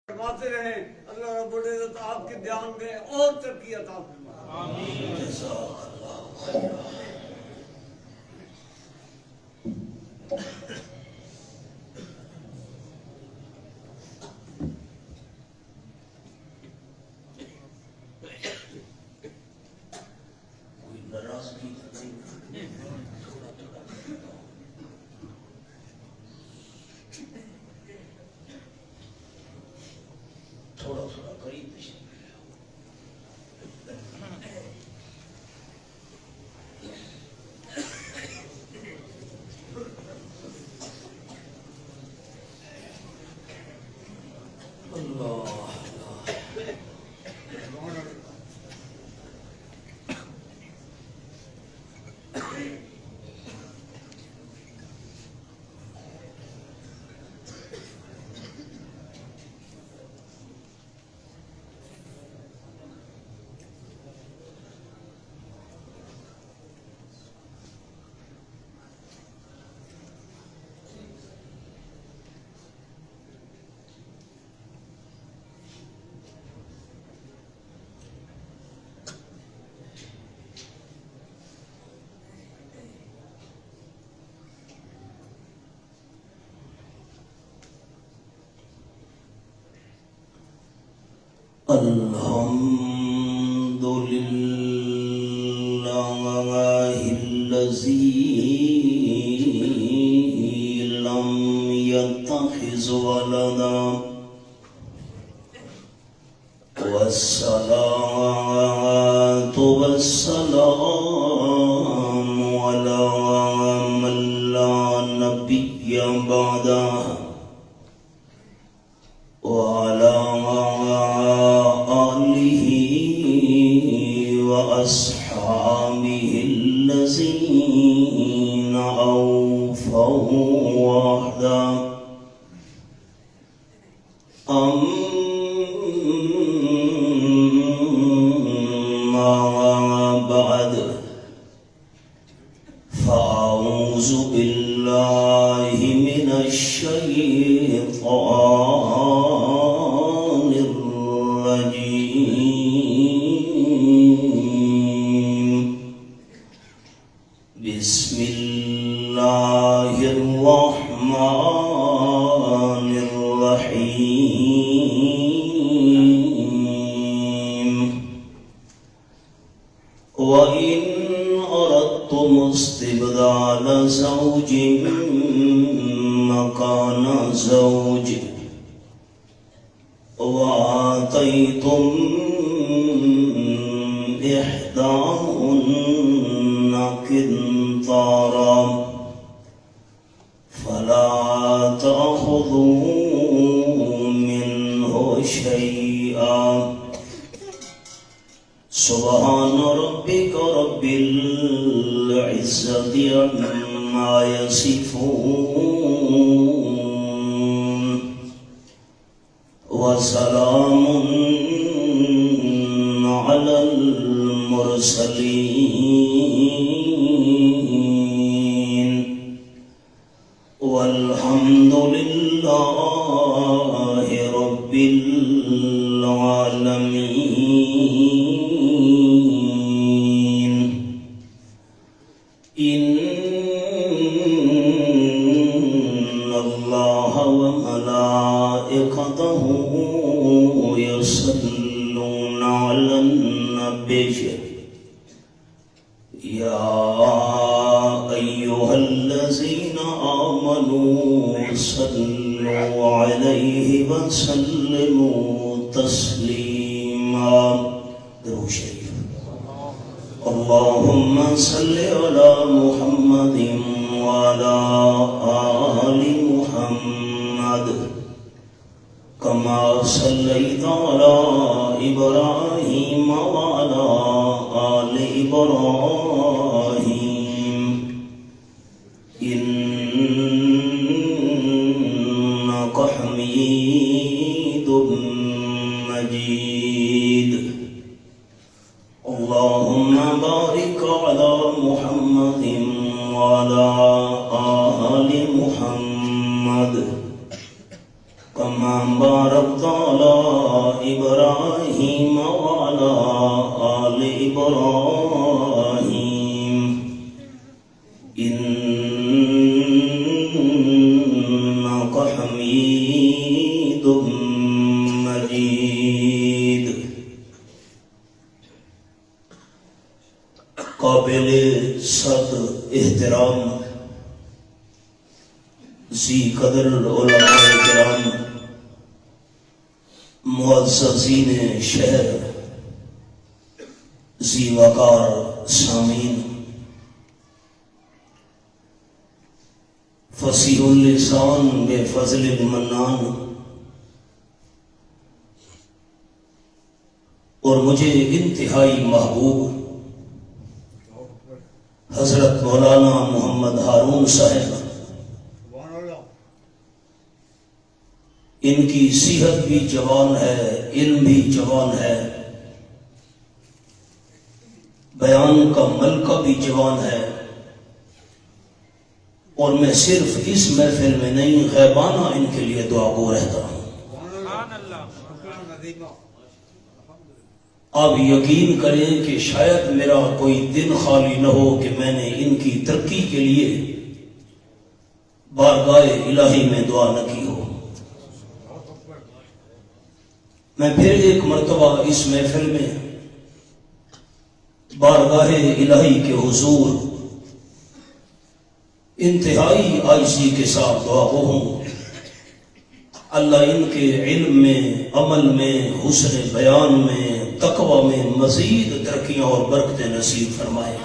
فرماتے رہے اللہ رب العزت آپ کے دھیان میں اور ترقی عطا فرمائے. آمین. جزاک اللہ خیرا. الحمد لله الذي لم يتخذ ولدا والصلاة والسلام على من لا نبي بعده وعلى وأصحابه الذين أوفوا وعدا. أما بعد فأعوذ بالله من الشيطان الرجيم. بسم الله الرحمن الرحيم. وإن أردتم استبدال زوج مكان زوج وآتيتم إحداهن قنطارا فلا تأخذوا منه شيئا. سبحان ربك رب العزة عما يصفون وسلام على المرسلين والحمد لله رب العالمين. إن الله وملائكته يصلون على النبي يا أيها الذين آمنوا صلوا عليه وسلموا تسليما. درود شریف. اللهم صل على محمد وعلى آل محمد كما صليت على إبراهيم وعلى آل إبراهيم إنك حميد مجيد. اللهم بارك على محمد وعلى آل محمد كما باركت على إبراهيم وعلى آل إبراهيم إنك حميد مجيد. قابل صد احترام ذی قدر علماء کرام، معززین شہر، ذی وقار سامعین، فصیح اللسان بے فضل المنان، اور مجھے انتہائی محبوب حضرت مولانا محمد ہارون صاحب، ان کی صحت بھی جوان ہے، علم بھی جوان ہے، بیان کا ملکہ بھی جوان ہے، اور میں صرف اس محفل میں نہیں غیبانہ ان کے لیے دعا گو رہتا ہوں. آپ یقین کریں کہ شاید میرا کوئی دن خالی نہ ہو کہ میں نے ان کی ترقی کے لیے بارگاہ الہی میں دعا نہ کی ہو. میں پھر ایک مرتبہ اس محفل میں بارگاہ الہی کے حضور انتہائی عاجزی کے ساتھ دعا گو ہوں. اللہ ان کے علم میں، عمل میں، حسن بیان میں، تقوی میں مزید ترقیاں اور برکتیں نصیب فرمائے.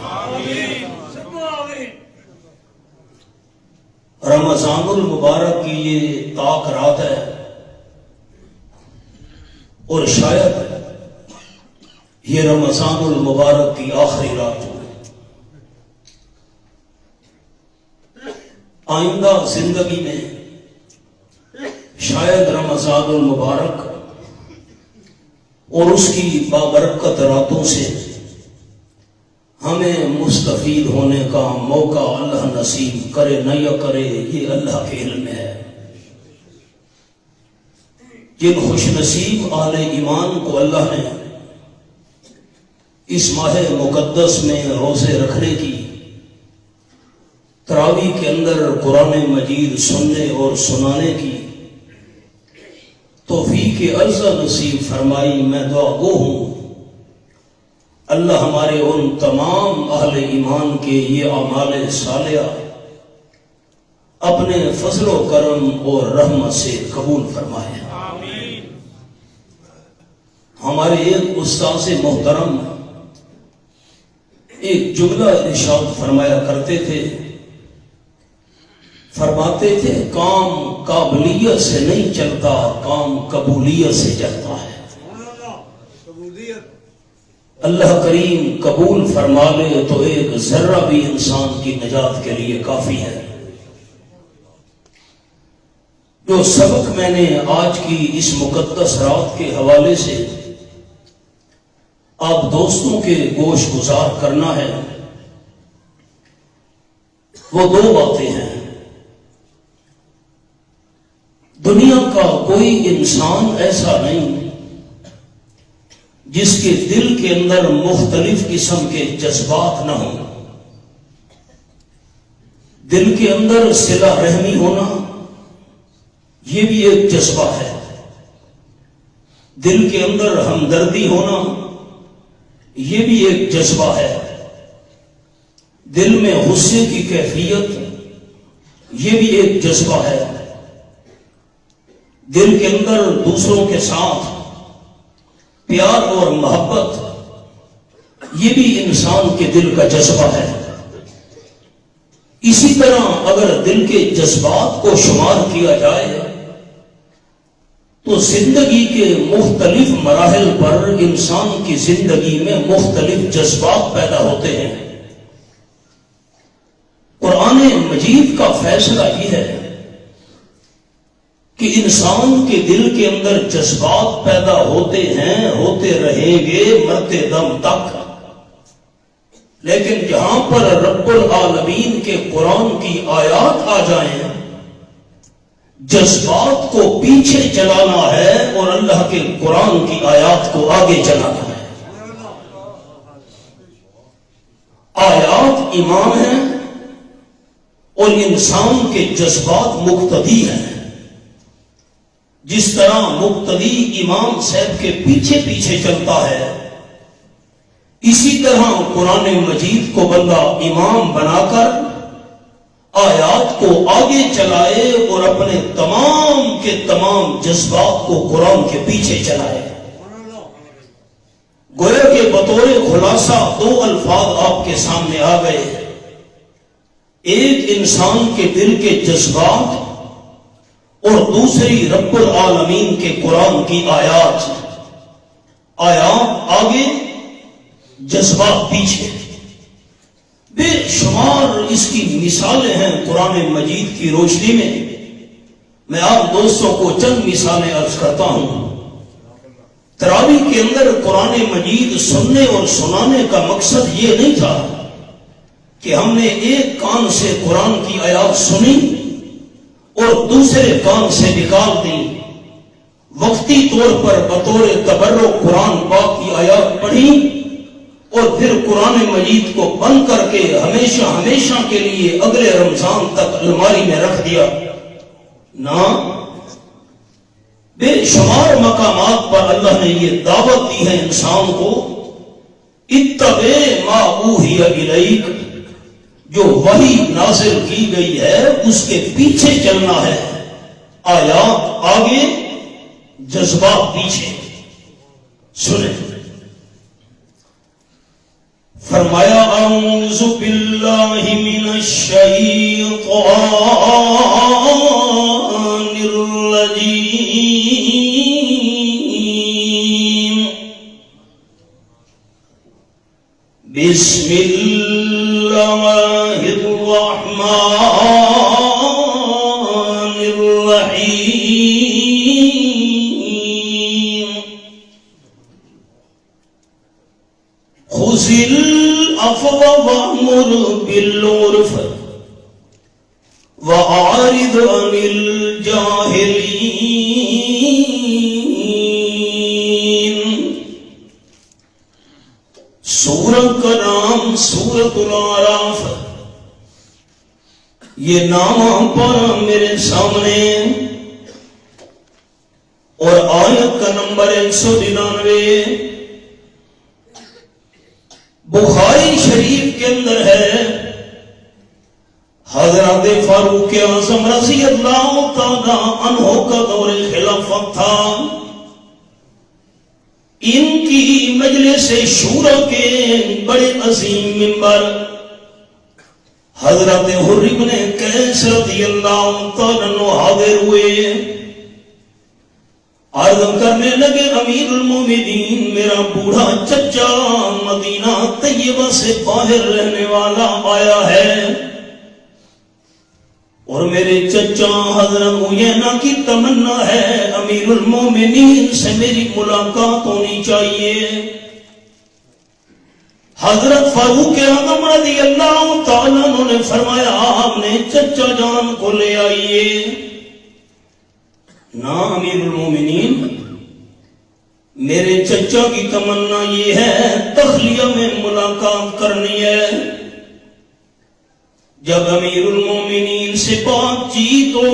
رمضان المبارک کی یہ طاق رات ہے، اور شاید یہ رمضان المبارک کی آخری رات ہو. آئندہ زندگی میں شاید رمضان المبارک اور اس کی بابرکت راتوں سے ہمیں مستفید ہونے کا موقع اللہ نصیب کرے نہ یا کرے، یہ اللہ کے علم میں ہے. جن خوش نصیب اہل ایمان کو اللہ نے اس ماہ مقدس میں روزے رکھنے کی، تراویح کے اندر قرآن مجید سننے اور سنانے کی توفیق عرضہ نصیب فرمائی، میں دعا گو ہوں اللہ ہمارے ان تمام اہل ایمان کے یہ اعمال صالحہ اپنے فضل و کرم اور رحمت سے قبول فرمائے. ہمارے ایک استاذ محترم ایک جملہ ارشاد فرمایا کرتے تھے، فرماتے تھے کام قابلیت سے نہیں چلتا، کام قبولیت سے چلتا ہے. اللہ کریم قبول فرما لے تو ایک ذرہ بھی انسان کی نجات کے لیے کافی ہے. جو سبق میں نے آج کی اس مقدس رات کے حوالے سے آپ دوستوں کے گوش گزار کرنا ہے، وہ دو باتیں ہیں. دنیا کا کوئی انسان ایسا نہیں جس کے دل کے اندر مختلف قسم کے جذبات نہ ہوں. دل کے اندر صلہ رحمی ہونا یہ بھی ایک جذبہ ہے. دل کے اندر ہمدردی ہونا یہ بھی ایک جذبہ ہے. دل میں غصے کی کیفیت یہ بھی ایک جذبہ ہے. دل کے اندر دوسروں کے ساتھ پیار اور محبت یہ بھی انسان کے دل کا جذبہ ہے. اسی طرح اگر دل کے جذبات کو شمار کیا جائے تو زندگی کے مختلف مراحل پر انسان کی زندگی میں مختلف جذبات پیدا ہوتے ہیں. قرآن مجید کا فیصلہ یہ ہے کہ انسان کے دل کے اندر جذبات پیدا ہوتے ہیں، ہوتے رہیں گے مرتے دم تک. لیکن جہاں پر رب العالمین کے قرآن کی آیات آ جائیں، جذبات کو پیچھے چلانا ہے اور اللہ کے قرآن کی آیات کو آگے چلانا ہے۔ آیات امام ہیں اور انسان کے جذبات مقتدی ہیں۔ جس طرح مقتدی امام صاحب کے پیچھے پیچھے چلتا ہے، اسی طرح قرآن مجید کو بندہ امام بنا کر آیات کو آگے چلائے اور اپنے تمام کے تمام جذبات کو قرآن کے پیچھے چلائے۔ گویا کہ بطور خلاصہ دو الفاظ آپ کے سامنے آ گئے، ایک انسان کے دل کے جذبات اور دوسری رب العالمین کے قرآن کی آیات۔ آیات آگے، جذبات پیچھے۔ بے شمار اس کی مثالیں ہیں قرآن مجید کی روشنی میں آپ دوستوں کو چند مثالیں عرض کرتا ہوں۔ تراویح کے اندر قرآن مجید سننے اور سنانے کا مقصد یہ نہیں تھا کہ ہم نے ایک کان سے قرآن کی آیات سنی اور دوسرے کان سے نکال دی، وقتی طور پر بطور تبرک قرآن پاک کی آیات پڑھی اور پھر قرآن مجید کو بند کر کے ہمیشہ ہمیشہ کے لیے اگلے رمضان تک الماری میں رکھ دیا۔ نہ، بے شمار مقامات پر اللہ نے یہ دعوت دی ہے انسان کو، اتبع ما اوحی الیک، جو وحی نازل کی گئی ہے اس کے پیچھے چلنا ہے۔ آیات آگے، جذبات پیچھے۔ سنیں، فرمایا اعوذ باللہ من الشیطان الرجیم، بسم اللہ الرحمن الرحیم، خذ العفو وأمر بالعرف وأعرض عن الجاہلین۔ سورت کا نام سورت الاعراف، یہ نام پڑھا میرے سامنے، اور آیت کا نمبر 199 بخاری شریف کے اندر ہے۔ حضرت فاروق اعظم رضی اللہ تعالی عنہ کا دور خلافت تھا، ان کی مجلس شورا کے بڑے عظیم ممبر حضرت حر بن قیس رضی اللہ تعالی عنہ حاضر ہوئے، عرض کرنے لگے امیر المومنین، میرا بوڑھا چچا مدینہ طیبہ سے باہر رہنے والا آیا ہے، اور میرے چچا حضرت عیینہ کی تمنا ہے امیر المومنین سے میری ملاقات ہونی چاہیے۔ حضرت فاروق اعظم رضی اللہ تعالیٰ عنہ نے فرمایا آپ نے چچا جان کو لے آئیے۔ نا امیر المومنین، میرے چچا کی تمنا یہ ہے تخلیہ میں ملاقات کرنی ہے۔ جب امیر المومنین سے بات چیت ہو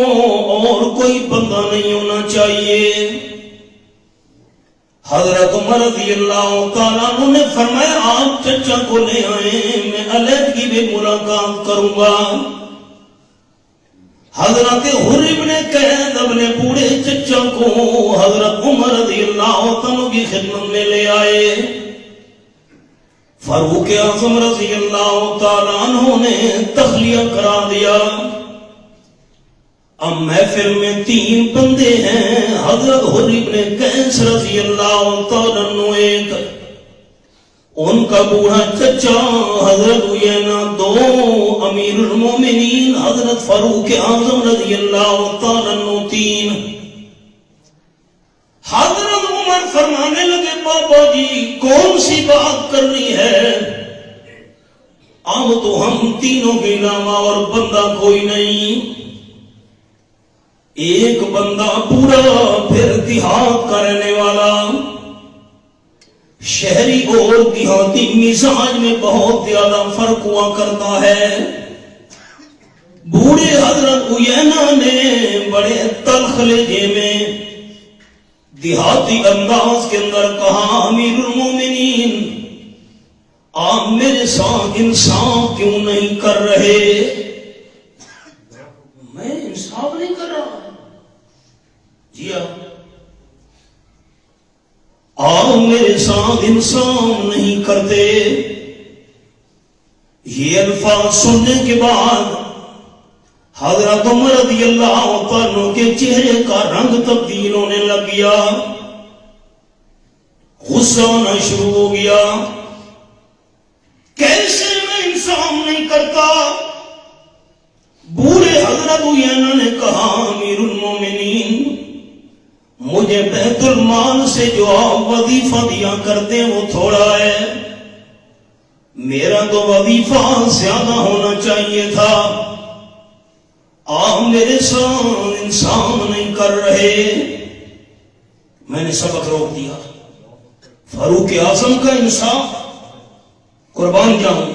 اور کوئی بندہ نہیں ہونا چاہیے، حضرت عمر رضی اللہ تعالیٰ عنہ نے فرمایا آپ چچا کو لے آئیں، میں علیحدگی میں ملاقات کروں گا۔ حضرت حر بن قیس اپنے بوڑھے چچا کو حضرت عمر رضی اللہ تعالیٰ کی خدمت میں لے آئے۔ فاروق اعظم رضی اللہ تعالیٰ عنہ نے تخلیہ کرا دیا۔ اب محفل میں 3 بندے ہیں، حضرت حر بن قیس رضی اللہ تعالیٰ عنہ ایک، ان کا بوڑھا چچا حضرت عیینہ 2، امیر المومنین حضرت فاروق اعظم رضی اللہ تعالیٰ عنہ 3۔ حضرت عمر فرمانے لگے بابا جی کون سی بات کرنی ہے، اب تو ہم تینوں کے علاوہ اور بندہ کوئی نہیں۔ ایک بندہ پورا پھر دیہات کا رہنے والا، شہری اور دیہاتی مزاج میں بہت زیادہ فرق ہوا کرتا ہے۔ بوڑھے حضرت عیینہ نے بڑے تلخ لہجے میں دیہاتی انداز کے اندر کہا، امیر المومنین آپ میرے ساتھ انصاف کیوں نہیں کر رہے؟ میں انصاف نہیں کر رہا؟ جی آپ میرے ساتھ انصاف نہیں کرتے۔ یہ الفاظ سننے کے بعد حضرت عمر رضی اللہ عنہ کے چہرے کا رنگ تبدیل ہونے لگ گیا، غصہ ہونا شروع ہو گیا۔ کیسے میں انصاف نہیں کرتا؟ بوڑھے حضرت عیینہ نے کہا، امیر المومنین مجھے بیت المال سے جو آپ وظیفہ دیا کرتے ہیں وہ تھوڑا ہے، میرا تو وظیفہ زیادہ ہونا چاہیے تھا، آپ میرے ساتھ انصاف نہیں کر رہے۔ میں نے سبق روک دیا۔ فاروق اعظم کا انصاف، قربان جاؤں،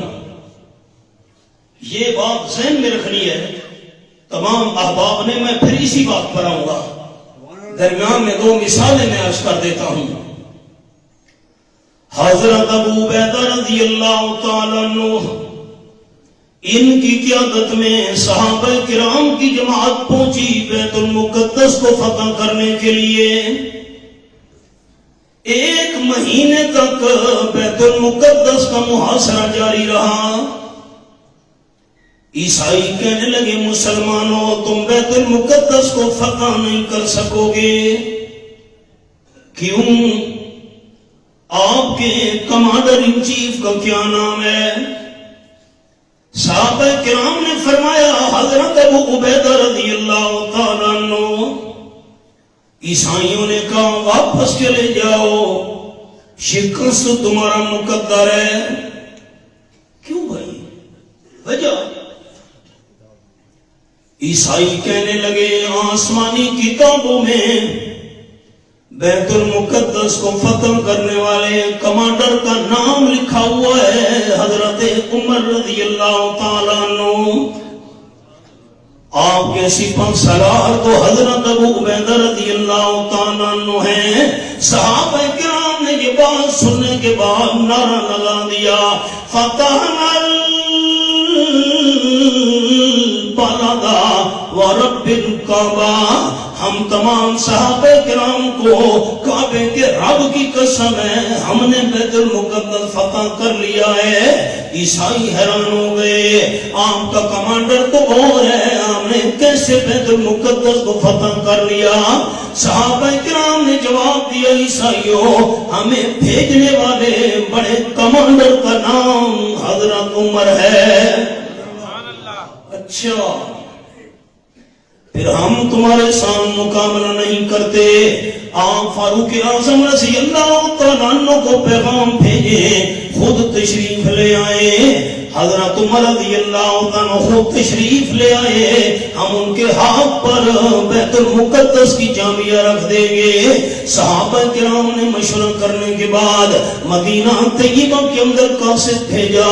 یہ بات ذہن میں رکھنی ہے تمام احباب نے۔ میں پھر اسی بات پر آؤں گا، درمیان میں دو مثالیں میں عرض کر دیتا ہوں۔ حضرت ابو عبیدہ رضی اللہ تعالیٰ عنہ، ان کی قیادت میں صحابہ کرام کی جماعت پہنچی بیت المقدس کو فتح کرنے کے لیے۔ ایک مہینے تک بیت المقدس کا محاصرہ جاری رہا۔ عیسائی کہنے لگے، مسلمانوں تم بیت المقدس کو فتح نہیں کر سکو گے۔ کیوں؟ آپ کے کمانڈر ان چیف کا کیا نام ہے؟ صحابہ کرام نے فرمایا، حضرت ابو عبیدہ رضی اللہ تعالیٰ عنہ۔ عیسائیوں نے کہا، واپس چلے جاؤ، شکست تمہارا مقدر ہے۔ کیوں بھائی؟ وجہ؟ عیسائی کہنے لگے، آسمانی کتابوں میں بیت المقدس کو فتح کرنے والے کمانڈر کا نام لکھا ہوا ہے، حضرت عمر رضی اللہ تعالیٰ عنہ۔ آپ کے سپہ سالار تو حضرت ابو عبیدہ رضی اللہ تعالیٰ عنہ ہیں۔ صحابہ کرام نے یہ بات سننے کے بعد نعرہ لگا دیا، فتحنا البلد ورب الکعبہ۔ ہم تمام صحابہ کرام کو کعبے کے رب کی قسم ہے، ہم نے بیت المقدس فتح کر لیا ہے۔ عیسائی حیران ہو گئے، آپ کا کمانڈر تو اور ہے، آپ نے کیسے بیت المقدس کو فتح کر لیا؟ صحابہ کرام نے جواب دیا، عیسائیوں ہمیں بھیجنے والے بڑے کمانڈر کا نام حضرت عمر ہے۔ اچھا، پھر ہم تمہارے سامنے مقابلہ نہیں کرتے۔ آپ فاروق اعظم رضی اللہ تعالیٰ عنہ کو پیغام بھیجے، خود تشریف لے آئے۔ حضرت عمر رضی اللہ عنہ خود تشریف لے آئے، ہم ان کے ہاتھ پر بیت المقدس کی جامعہ رکھ دیں گے۔ صحابہ کرام نے مشورہ کرنے کے بعد مدینہ طیبہ کے اندر قاصد بھیجا۔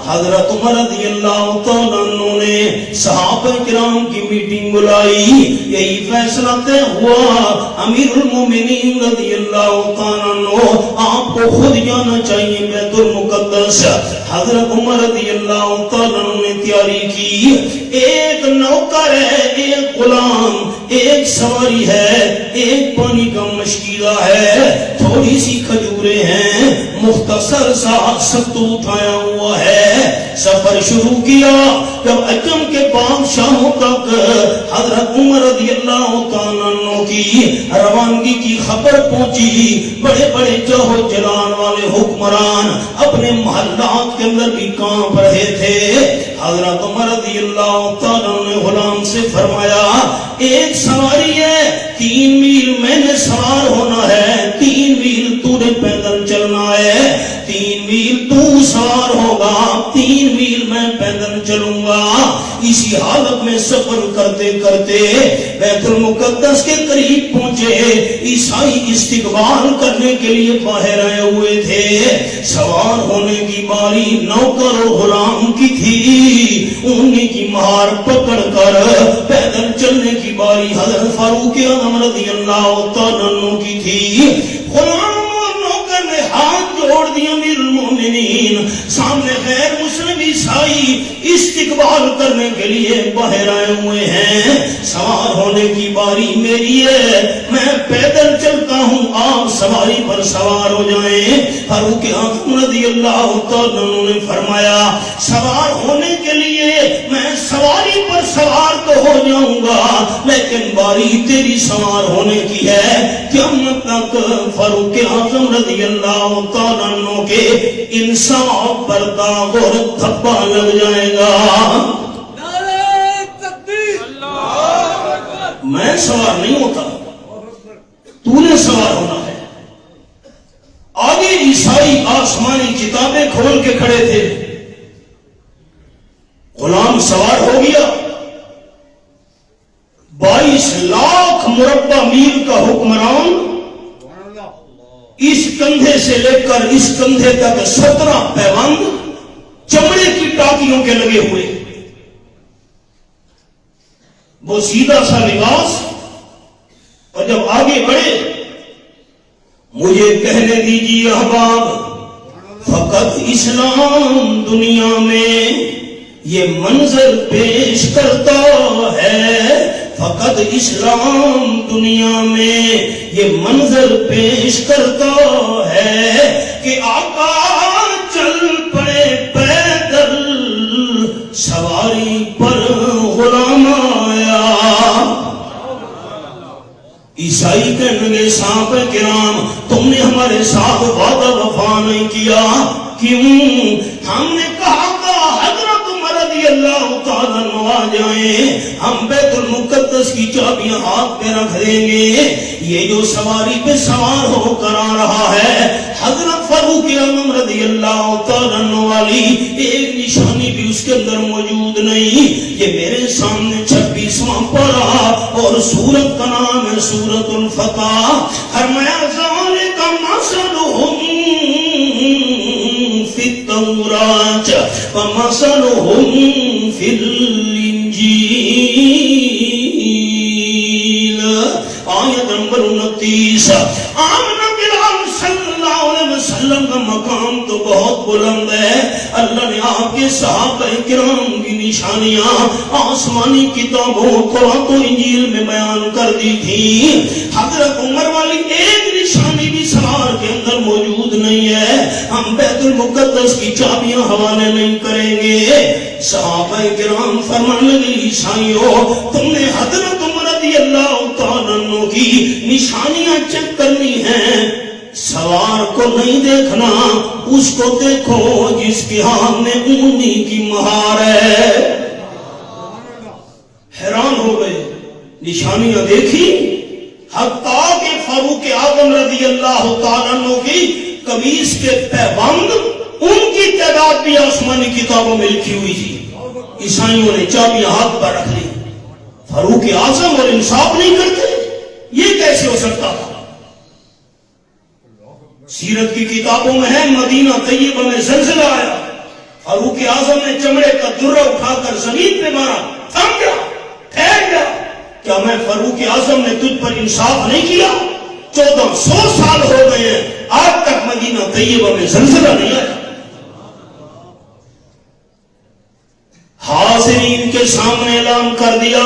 حضرت عمر رضی اللہ تعالیٰ عنہ نے صحابہ کرام کی میٹنگ بلائی، یہی فیصلہ طے ہوا، امیر المومنین رضی اللہ تعالیٰ عنہ آپ کو خود جانا چاہیے بیت المقدس۔ حضرت عمر رضی اللہ تعالیٰ عنہ نے تیاری کی، ایک نوکر ہے، ایک غلام، ایک سواری ہے، ایک پانی کا مشکیزہ ہے، تھوڑی سی کھجوریں ہیں، مختصر سا ستو اٹھایا ہوا ہے۔ سفر شروع کیا، جب عجم کے بادشاہوں تک حضرت عمر رضی اللہ تعالیٰ عنہ کی روانگی کی خبر پہنچی، بڑے بڑے جوہر جلال والے حکمران اپنے محلات کے اندر بھی کانپ رہے تھے۔ حضرت عمر رضی اللہ تعالیٰ نے غلام سے فرمایا، ایک سواری ہے، 3 میل میں نے سوار ہونا ہے، 3 میل تو نے پیدل چلنا ہے، 3 میل تو سوار ہوگا، 3 میل میں پیدل چلوں گا۔ اسی اسی حالت میں سفر کرتے کرتے بیت المقدس کے قریب پہنچے. عیسائی استقبال کرنے کے لیے باہر آئے ہوئے تھے. سوار ہونے کی باری نوکر اور غلام کی تھی. انہیں کی مہار پکڑ کر پیدل چلنے کی باری حضرت فاروق اعظم رضی اللہ تعالیٰ عنہ کی تھی. غلام اور نوکر نے ہاتھ جوڑ دیا. امیر المومنین سامنے غیر مسلم عیسائی استقبال کرنے کے لیے باہر آئے ہوئے ہیں. سوار ہونے کی باری میری ہے, میں پیدل چلتا ہوں, آپ سواری پر سوار ہو جائیں. فاروق اعظم رضی اللہ تعالیٰ عنہ نے فرمایا سوار ہونے کے لیے میں سواری پر سوار تو ہو جاؤں گا, لیکن باری تیری سوار ہونے کی ہے. قیامت تک فاروق اعظم رضی اللہ تعالیٰ عنہ کے انصاف پر داغ اور دھبا لگ جائے گا. نعرہ تکبیر. میں سوار نہیں ہوتا, تو نے سوار ہونا ہے. آگے عیسائی آسمانی کتابیں کھول کے کھڑے تھے. غلام سوار ہو گیا. 22 لاکھ مربع میل کا حکمران اس کندھے سے لے کر اس کندھے تک 17 پیوند چمڑے کی ٹاکیوں کے لگے ہوئے. وہ سیدھا سا لباس. اور جب آگے بڑھے, مجھے کہنے دیجیے احباب, فقط اسلام دنیا میں یہ منظر پیش کرتا ہے. فقط اسلام دنیا میں یہ منظر پیش کرتا ہے کہ آقا چل پڑے پیدل, سواری پر غلام آیا. عیسائی کہنے لگے صحابہ کرام تم نے ہمارے ساتھ وعدہ وفا نہیں کیا. کیوں؟ ہم نے کہا تھا حضرت عمر رضی اللہ تعالیٰ عنہ آ جائیں, ہم بیت المقدس کی چابیاں ہاتھ پہ رکھ دیں گے. یہ جو سواری پہ سوار ہو کر آ رہا ہے حضرت فاروق اعظم رضی اللہ تعالیٰ عنہ والی ایک نشانی بھی اس کے اندر موجود نہیں. یہ میرے سامنے 26واں پارہ اور سورت کا نام ہے سورت الفتح. فرمایا ذالک مثلہم فی التوراۃ ومثلہم فی الانجیل. آیت نمبر 29. آمنہ بلال صلی اللہ علیہ وسلم کا مقام تو بہت بلند ہے. اللہ نے آپ کے صحابہ کرام کی نشانیاں آسمانی کتابوں تورات و انجیل میں بیان کر دی تھی. حضرت عمر والی ایک نشانی بھی سوار کے اندر موجود نہیں ہے. ہم بیت المقدس کی چابیاں حوالے نہیں کریں گے. صحابہ کرام فرمانے لگے عیسائیوں تم نے حضرت عمر رضی اللہ تعالیٰ عنہ کی نشانیاں چیک کرنی ہیں, سوار کو نہیں دیکھنا, اس کو دیکھو جس کے ہاتھ میں اونی کی مہار ہے. حیران ہو گئے, نشانیاں دیکھی. حتیٰ کہ فاروق اعظم رضی اللہ تعالیٰ عنہ کی قمیص کے پیبند ان کی تعداد بھی آسمانی کتابوں میں لکھی ہوئی تھی. عیسائیوں نے چابیاں ہاتھ پر رکھ لی. فاروق اعظم اور انصاف نہیں کرتے, یہ کیسے ہو سکتا تھا؟ سیرت کی کتابوں میں ہے مدینہ طیبہ میں زلزلہ آیا, فاروق اعظم نے چمڑے کا درہ اٹھا کر زمین پہ مارا, تھم گیا, ٹھہر گیا. کیا میں فاروق اعظم نے تجھ پر انصاف نہیں کیا؟ 1400 سال ہو گئے ہیں, آج تک مدینہ طیبہ میں زلزلہ نہیں آیا. حاضرین کے سامنے اعلان کر دیا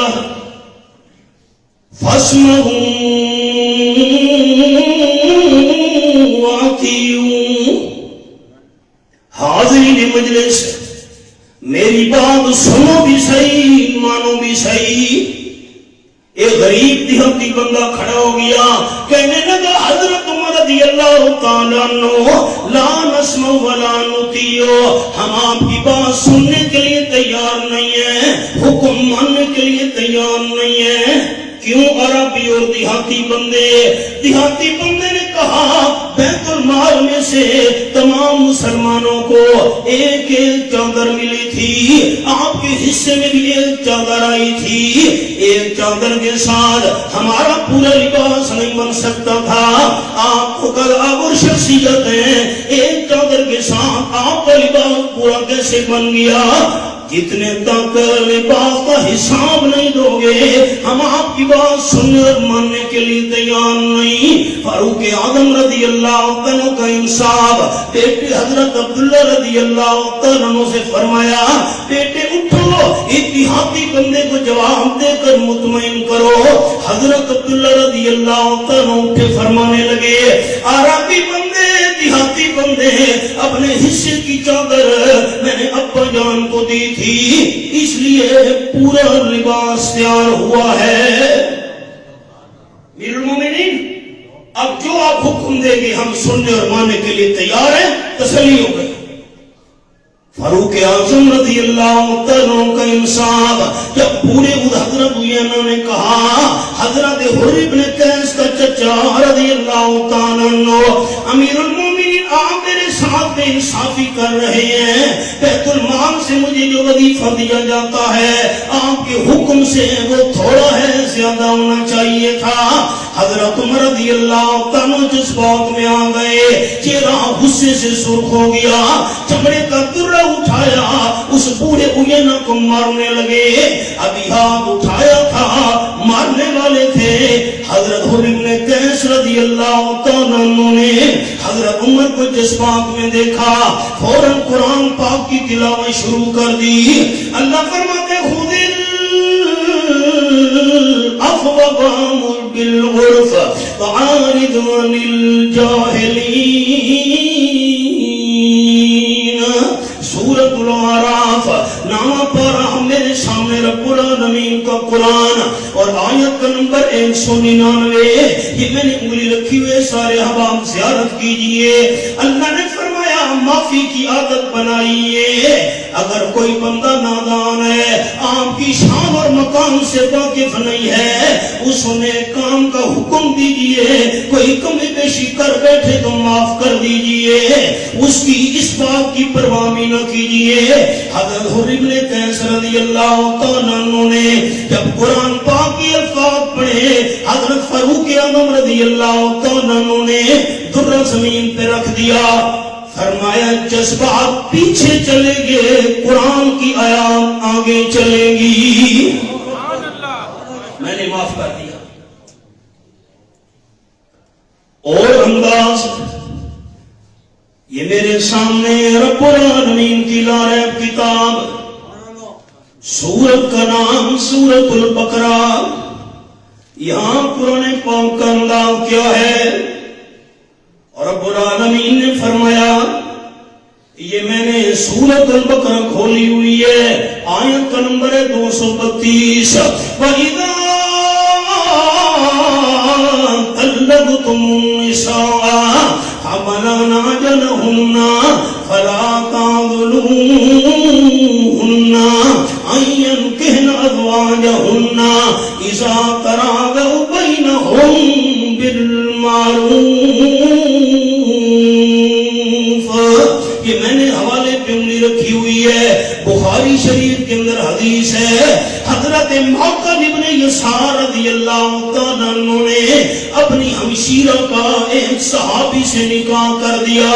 فَاسْمَعُوا وَأَطِیعُوا. حاضرین مجلس میری بات سنو بھی صحیح, مانو بھی صحیح. ایک غریب دیہاتی بندہ کھڑا ہو گیا, کہنے لگا حضرت عمر رضی اللہ تعالیٰ عنہ لا نسمع ولا نطیع, ہم آپ کی بات سننے کے لیے تیار نہیں ہیں, حکم ماننے کے لیے تیار نہیں ہیں. کیوں؟ عربی اور دیہاتی بندے نے کہا بیت المال دربار میں سے تمام مسلمانوں کو ایک ایک چادر ملی تھی، آپ کے حصے میں بھی ایک چادر آئی تھی۔ ایک چادر کے ساتھ ہمارا پورا لباس نہیں بن سکتا تھا، آپ کو اور شخصیت ہے، ایک چادر کے ساتھ آپ کا لباس پورا کیسے بن گیا؟ جتنے تک لباس کا حساب نہیں دو گے ہم آپ کی بات سننے اور ماننے کے لیے تیار نہیں۔ فاروق اعظم رضی اللہ عنہ کا انصاف بیٹے حضرت عبداللہ رضی اللہ عنہ سے فرمایا، بیٹے اٹھو، ایک دیہاتی بندے کو جواب دے کر مطمئن کرو۔ حضرت عبداللہ رضی اللہ عنہ اٹھے، فرمانے لگے، عربی بندے، دیہاتی بندے، اپنے حصے کی چادر میں نے ابا جان کو دی تھی، اس لیے پورا لباس تیار ہوا ہے۔ امیر المومنین، اب جو آپ حکم دے گے ہم سننے اور ماننے کے لیے تیار ہیں، تسلی ہو گئی۔ فاروق اعظم رضی اللہ عنہ کا انصاف جب پورے حضرت عیینہ نے کہا، حضرت حر بن قیس کا چچا رضی اللہ عنہ، امیر المومنین آپ میرے ساتھ بے انصافی کر رہے ہیں، بیت المال سے مجھے جو وظیفہ دیا جاتا ہے آپ کے حکم سے وہ تھوڑا ہے، زیادہ ہونا چاہیے تھا۔ حضرت عمر رضی اللہ عنہ جذبات میں آ گئے، چہرہ غصے سے سرخ ہو گیا، چمڑے کا درہ اٹھایا، اس بوڑھے عیینہ کو مارنے لگے۔ ابھی ہاتھ اٹھایا تھا، مارنے والے تھے۔ حضرت حر بن قیس رضی اللہ عنہ نے حضرت عمر کو جذبات میں دیکھا، فوراً قرآن پاک کی تلاوت شروع کر دی۔ اللہ فرماتے ہیں، خذ العفو وامر بالعرف وعارض عن الجاہلین۔ سورۃ الاعراف نامہ پارہ میرے سامنے رب العالمین کا قرآن اور آیت کا نمبر 199، یہ میں نے انگلی رکھی ہوئے، سارے احباب زیارت کیجئے۔ اللہ نے فرمایا معافی کی عادت بنائیے۔ اگر کوئی بندہ نادان ہے، آپ کی شان اور مقام سے واقف نہیں ہے، اس نے کام کا حکم دیجئے، کوئی کمی بیشی کر بیٹھے تو معاف کر دیجئے، اس کی اس بات کی پرواہ بھی نہ کیجئے۔ حضرت حر بن قیس رضی اللہ عنہ نے جب قرآن پاک کے الفاظ پڑھے، حضرت فاروق اعظم رضی اللہ عنہ نے درہ زمین پہ رکھ دیا، فرمایا جذبات پیچھے چلے گے، قرآن کی آیات آگے چلے گی۔ میں نے معاف کر دیا۔ اور انداز یہ میرے سامنے رب العالمین کی لارب کتاب، سورت کا نام سورۃ البقرہ، یہاں قرآن پاک کا انداز کیا ہے؟ اور رب العالمین نے فرمایا، یہ میں نے سورۃ البقرہ کھولی ہوئی ہے، آیت کا نمبر ہے 232۔ وَإِذَا طَلَّقْتُمُ النِّسَاءَ فَبَلَغْنَ أَجَلَهُنَّ فَلَا تَعْضُلُوهُنَّ أَن يَنكِحْنَ أَزْوَاجَهُنَّ إِذَا تَرَاضَوْا بَيْنَهُم بِالْمَعْرُوفِ۔ یہ میں نے حوالے پہ انگلی رکھی ہوئی ہے، بخاری شریف کے اندر حدیث ہے، حضرت معقل ابن یسار رضی اللہ عنہ نے اپنی ہمشیرہ کا ایک صحابی سے نکاح کر دیا۔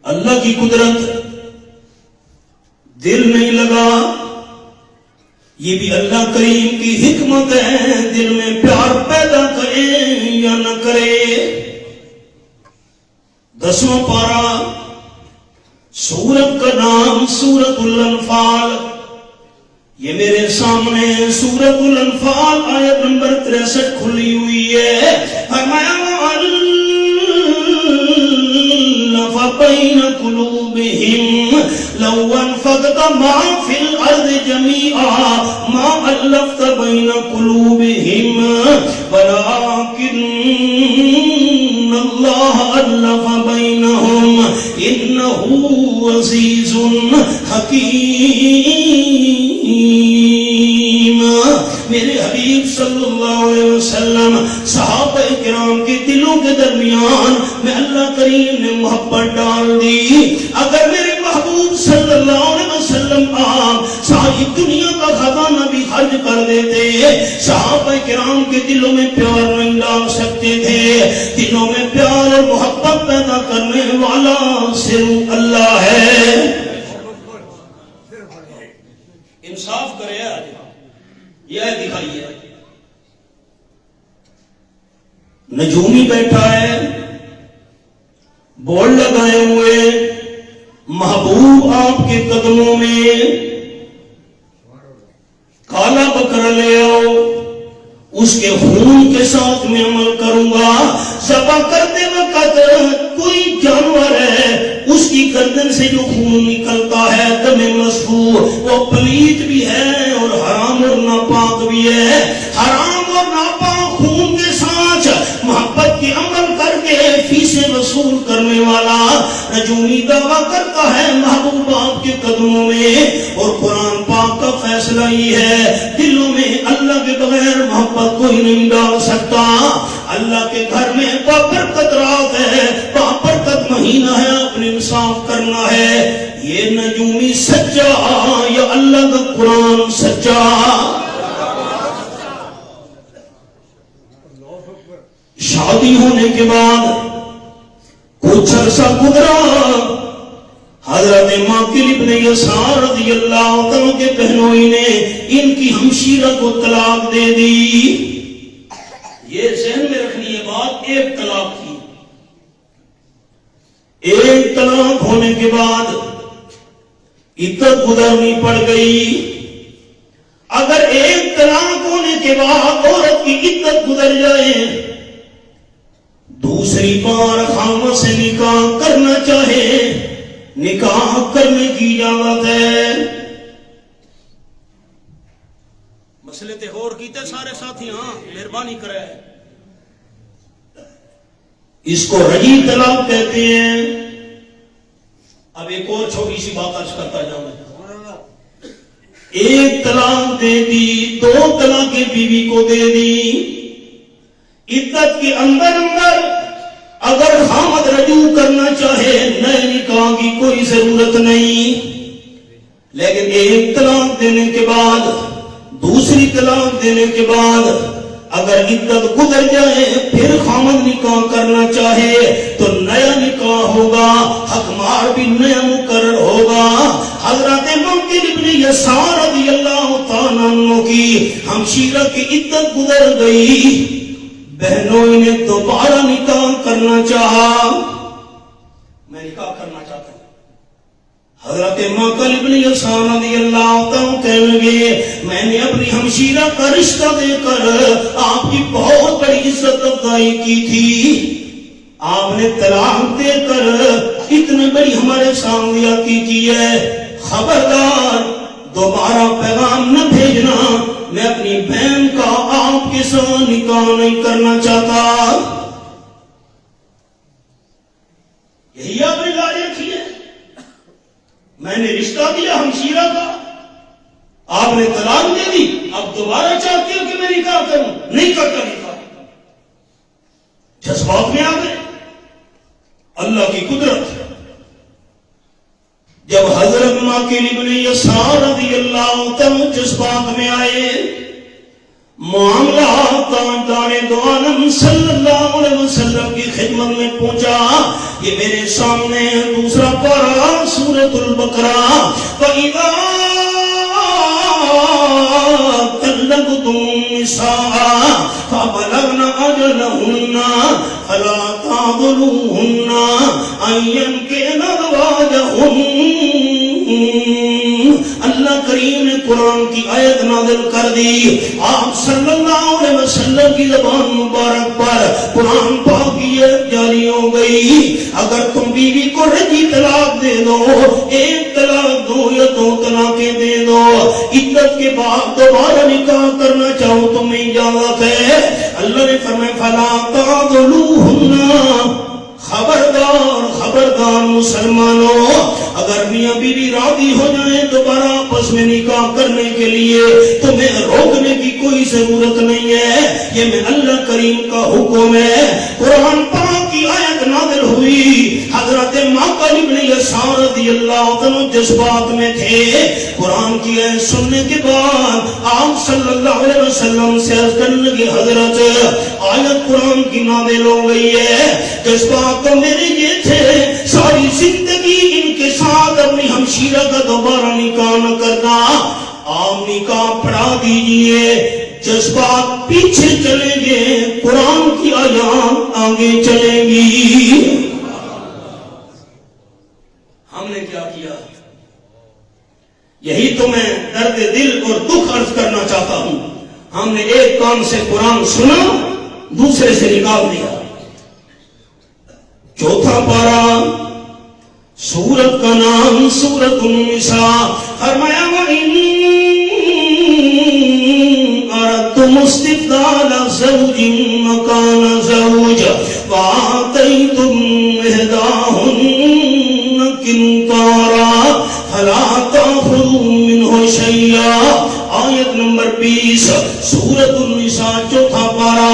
اللہ کی قدرت، دل نہیں لگا، یہ بھی اللہ کریم کی حکمت ہے، دل میں پیار پیدا کرے یا نہ کرے۔ 10واں پارہ، سورت کا نام سورۃ الانفال، یہ میرے سامنے سورۃ الانفال آیت نمبر 63 کھلی ہوئی ہے۔ فرمایا وَأَلَّفَ بَيْنَ قُلُوبِهِمْ لَوْ أَنفَقْتَ مَا فِي الْأَرْضِ جَمِيعًا مَا أَلَّفْتَ بَيْنَ قُلُوبِهِمْ وَلَكِنَّ اللَّهَ أَلَّفَ بَيْنَهُمْ إِنَّهُ عَزِيزٌ حَكِيمٌ۔ میرے حبیب صلی اللہ علیہ وسلم صحابہ کرام کے دلوں کے درمیان میں اللہ کریم نے محبت ڈال دی. اگر میرے محبوب صلی اللہ علیہ وسلم آپ ساری دنیا کا خزانہ بھی خرچ کر دیتے, صحابہ کرام کے دلوں میں پیار نہیں ڈال سکتے تھے. دلوں میں پیار اور محبت پیدا کرنے والا صرف اللہ ہے. انصاف کرے آج, یہ دکھائیے. نجومی بیٹھا ہے, بورڈ لگائے ہوئے, محبوب آپ کے قدموں میں, کالا بکرا لے آؤ, اس کے خون کے ساتھ میں عمل کروں گا. ذبح کرتے وقت کوئی جانور ہے, اس کی گردن سے جو خون نکلتا ہے دم مسفوح, وہ پلیت بھی ہے اور حرام اور ناپاک بھی ہے. حرام اور ناپاک خون کے ساتھ محبت کے عمل کر کے فیسیں وصول کرنے والا نجومی دعویٰ کرتا ہے محبوب آپ کے قدموں میں. اور قرآن پاک کا فیصلہ یہ ہے, دلوں میں اللہ کے بغیر محبت کوئی نہیں ڈال سکتا. اللہ کے گھر میں بابرکت رات ہے, بابرکت مہینہ ہے, اپنے انصاف کرنا ہے. یہ نجومی سچا یا اللہ کا قرآن سچا؟ شادی ہونے کے بعد کچھ عرصہ گزرا, حضرت ماقل ابن یسار رضی اللہ عنہ کے بہنوئی نے ان کی ہمشیرہ کو طلاق دے دی. یہ ذہن میں رکھنی ہے بات, ایک طلاق تھی. ایک طلاق ہونے کے بعد عدت گزرنی پڑ گئی. اگر ایک طلاق ہونے کے بعد عورت کی عدت گزر جائے, دوسری بار خامد سے نکاح کرنا چاہے, نکاح کرنے کی اجازت ہے. مسئلے تے اور کیتے سارے ساتھی, ہاں مہربانی کرے. اس کو رجی طلاق کہتے ہیں. اب ایک اور چھوٹی سی بات عرض کرتا جاؤں. ایک طلاق دے دی, دو طلاقیں بیوی کو دے دی. عدت کے اندر اگر خامد رجوع کرنا چاہے نئے نکاح کی کوئی ضرورت نہیں. لیکن ایک طلاق دینے کے بعد, دوسری طلاق دینے کے بعد اگر عدت گزر جائے پھر خامد نکاح کرنا چاہے تو نیا نکاح ہوگا, حکمار بھی نیا مقرر ہوگا. حضرت ماقل ابن یسار رضی اللہ تعالیٰ عنہ کی ہمشیرہ کی عدت گزر گئی, بہنوں نے دوبارہ نکاح کرنا چاہا. میں نکاح کرنا چاہتا ہوں. حضرت ماقل ابن یسار رضی اللہ تعالیٰ کہنے لگے, میں نے اپنی ہمشیرہ کا رشتہ دے کر آپ کی بہت بڑی عزت افزائی کی تھی, آپ نے طلاق دے کر اتنی بڑی ہمارے سامنے آتی کی ہے. خبردار دوبارہ پیغام نہ بھیجنا, میں اپنی بہن کا آپ کے ساتھ نکاح نہیں کرنا چاہتا. یہی آپ نے لائے رکھی ہے. میں نے رشتہ دیا ہمشیرہ کا, آپ نے طلاق دے دی, اب دوبارہ چاہتے ہو کہ میں نکاح کروں؟ نہیں کرتا نکاح. جذبات میں آ گئے. اللہ کی قدرت. جب حضرت ماقل ابن یسار رضی اللہ عنہ جذبات میں آئے, معاملہ تاجدار دو عالم صلی اللہ علیہ وسلم کی خدمت میں پہنچا. یہ میرے سامنے دوسرا پارہ سورۃ البقرہ, فَإِذَا طَلَّقْتُمُ النِّسَاءَ فَبَلَغْنَ أَجَلَهُنَّ فَلَا تَعْضُلُوهُنَّ أَن يَنكِحْنَ أَزْوَاجَهُنَّ. اللہ کریم نے قرآن کی آیت نازل کر دی. آپ صلی اللہ علیہ وسلم کی زبان مبارک پر قرآن پاک کی آیت جاری ہو گئی. اگر تم بیوی کو رجی طلاق دے دو, ایک طلاق دو یا دو طلاقیں دے دو, عدت کے بعد دوبارہ نکاح کرنا چاہو تمہیں اجازت ہے. اللہ نے فرمایا فلا تعضلوهن. خبردار خبردار مسلمانوں, اگر میاں بیوی راضی ہو جائیں دوبارہ آپس میں نکاح کرنے کے لیے تمہیں روکنے کی کوئی ضرورت نہیں ہے، یہ میں اللہ کریم کا حکم ہے۔ قرآن پاک کی آیت نازل ہوئی، حضرت معقل ابن یسار رضی اللہ عنہ جذبات میں تھے، قرآن کی آیت سننے کے بعد آپ صلی اللہ علیہ وسلم سے عرض کرنے لگے حضرت آیت قرآن کی نازل ہو گئی ہے، جذبات تو میرے یہ تھے ساری زندگی ان کے ساتھ اپنی ہمشیرہ کا دوبارہ نکاح نہ کرنا، آپ نکاح پڑھا دیجئے، جذبات پیچھے چلیں گے، قرآن کی آیات آگے چلیں گی۔ ہم نے کیا کیا؟ یہی تو میں درد دل اور دکھ عرض کرنا چاہتا ہوں، ہم نے ایک کان سے قرآن سنا دوسرے سے نکال دیا۔ چوتھا پارہ سورت کا نام سورت النساء، فرمایا وَإِنْ أَرَدْتُمُ اسْتِبْدَالَ زَوْجٍ مَكَانَ زَوْجٍ وَآتَيْتُمْ إِحْدَاهُنَّ قِنْطَارًا فَلَا تَأْخُذُوا مِنْهُ شَيْئًا۔ آیت نمبر 20 سورت النساء چوتھا پارہ۔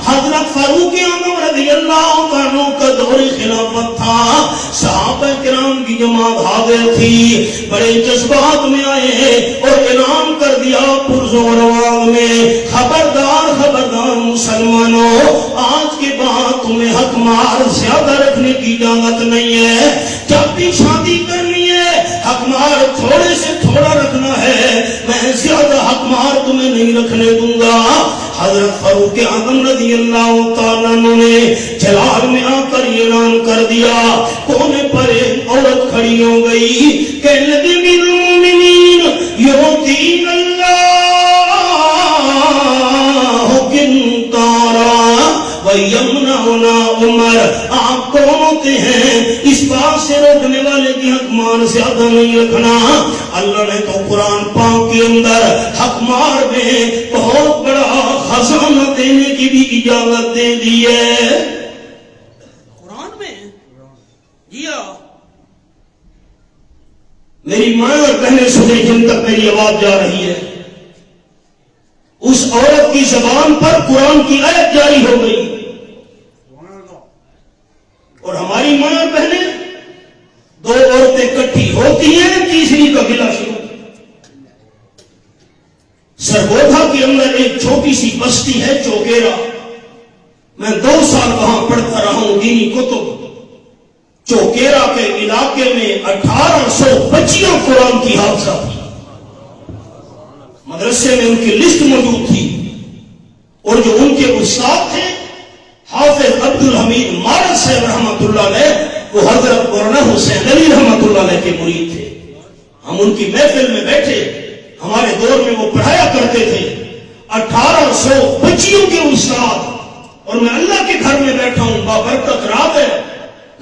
حضرت فاروق اعظم رضی اللہ عنہ کا دور خلافت تھا، صحابہ کرام کی جماعت حاضر تھی، بڑے جذبات میں آئے اور اعلان کر دیا پرزور آواز میں، خبردار خبردار مسلمانوں، آج کے بعد تمہیں حق مار زیادہ رکھنے کی اجازت نہیں ہے، جب بھی شادی کرنی ہے حق مار تھوڑے سے تھوڑا رکھنا ہے، میں زیادہ حق مار تمہیں نہیں رکھنے دوں گا۔ حضرت فاروق اعظم رضی اللہ تعالیٰ نے جلال میں آ کر اعلان کر دیا، کونے پر ایک عورت کھڑی ہو گئی، کہنے لگی من المؤمنین یؤتین اللہ قنطارا ویمنعون عمر۔ آپ کون ہوتے ہیں اس بات سے روکنے والے کی حق مار زیادہ نہیں رکھنا؟ اللہ نے تو قرآن پاک کے اندر حق مار میں بہت بڑا خزانہ دینے کی بھی اجازت دے دی ہے۔ قرآن میں جیا میری ماں اور بہنیں سنیں جن تک میری آواز جا رہی ہے، اس عورت کی زبان پر قرآن کی آیت جاری ہو گئی، اور ہماری ماں اور بہنیں دو عورتیں اکٹھی ہوتی ہیں، تیسری کا گلا شروع۔ سرگودھا کے اندر ایک چھوٹی سی بستی ہے چوکیرا، میں 2 سال وہاں پڑھتا رہا ہوں دینی کتب۔ چوکیرا کے علاقے میں 1800 بچیاں قرآن کی حافظہ تھی، مدرسے میں ان کی لسٹ موجود تھی، اور جو ان کے استاد تھے حافظ عبد الحمید مارد صاحب رحمۃ اللہ علیہ، وہ حضرت مولانا حسین علی رحمۃ اللہ علیہ کے مرید تھے۔ ہم ان کی محفل میں بیٹھے، ہمارے دور میں وہ پڑھایا کرتے تھے، 1800 بچیوں کے استاد، اور میں اللہ کے گھر میں بیٹھا ہوں، بابرکت رات ہے،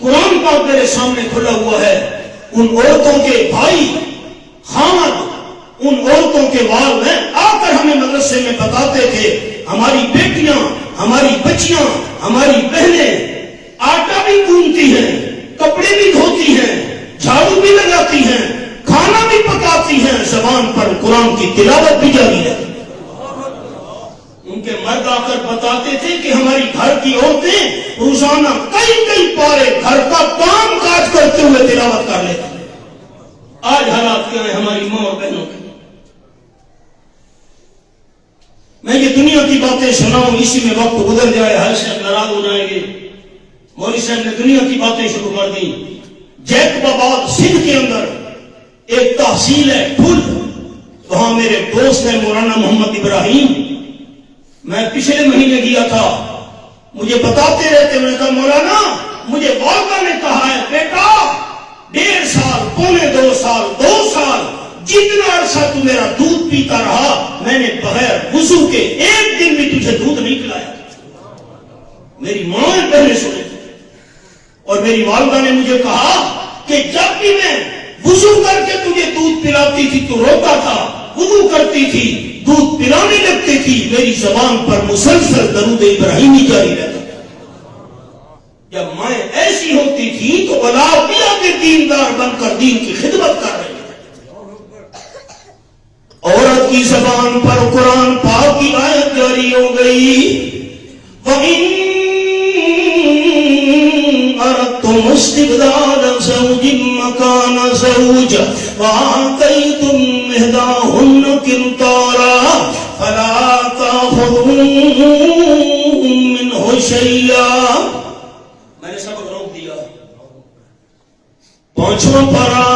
قرآن پاک میرے سامنے کھلا ہوا ہے۔ ان عورتوں کے بھائی خامد، ان عورتوں کے والدین آ کر ہمیں مدرسے میں بتاتے تھے، ہماری بیٹیاں، ہماری بچیاں، ہماری بہنیں آٹا بھی گوندتی ہیں، کپڑے بھی دھوتی ہیں، جھاڑو بھی لگاتی ہیں، کھانا بھی پکاتی ہیں، زبان پر قرآن کی تلاوت بھی جاری ہے۔ ان کے مرد آ کر بتاتے تھے کہ ہماری گھر کی عورتیں روزانہ کئی پارے گھر کا کام کاج کرتے ہوئے تلاوت کر لیتے ہیں۔ آج حالات کیا ہیں ہماری ماں اور بہنوں کے؟ میں یہ دنیا کی باتیں سناؤں، اسی میں وقت گزر جائے، ہر شخص ناراض ہو جائیں گے۔ مولوی صاحب نے دنیا کی باتیں شروع کر دی۔ جیکب آباد سندھ کے اندر ایک تحصیل ہے پھل، وہاں میرے دوست ہے مولانا محمد ابراہیم، میں پچھلے مہینے گیا تھا، مجھے بتاتے رہتے، میں نے کہا مولانا مجھے والدہ نے کہا ہے بیٹا 1.5 سال، پونے 2 سال، 2 سال جتنا عرصہ تو میرا دودھ پیتا رہا، میں نے بغیر وضو کے ایک دن بھی تجھے دودھ نہیں پلایا۔ میری ماں نے پہلے سنے، اور میری والدہ نے مجھے کہا کہ جب بھی میں وضو کر کے تجھے دودھ پلاتی تھی تو روتا تھا، وضو کرتی تھی دودھ پلانے لگتی تھی، میری زبان پر مسلسل درود ابراہیمی جاری رہتا تھا۔ جب مائیں ایسی ہوتی تھی تو اولاد بھی آگے کے دیندار بن کر دین کی خدمت کر رہے ہیں. عورت کی زبان پر قرآن پاک کی آیت جاری ہو گئی. وَإِن أَرَدتُّمُ اسْتِبْدَالَ زَوْجٍ مَّكَانَ زَوْجٍ وَآتَيْتُمْ إِحْدَاهُنَّ قِنطَارًا فَلَا تَأْخُذُوا مِنْهُ شَيْئًا. میں نے سبق روک دیا. 5واں پارہ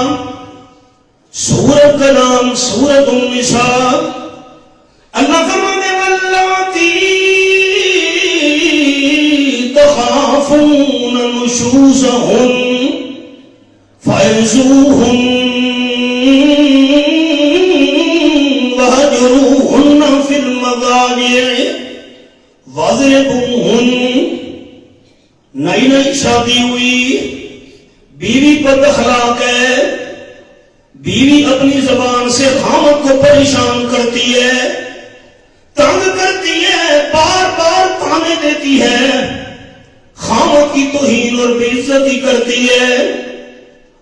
سورت کا نام سورت النساء. اللہ فرماتے ہیں واللاتی تخافون نشوزهن فعظوهن وهجروهن في المضاجع واضربوهن. نئی نئی شادی ہوئی, بیوی بد اخلاق ہے, بیوی اپنی زبان سے خامد کو پریشان کرتی ہے, تنگ کرتی ہے, بار بار تانے دیتی ہے, خامد کی توہین اور بے عزتی کرتی ہے.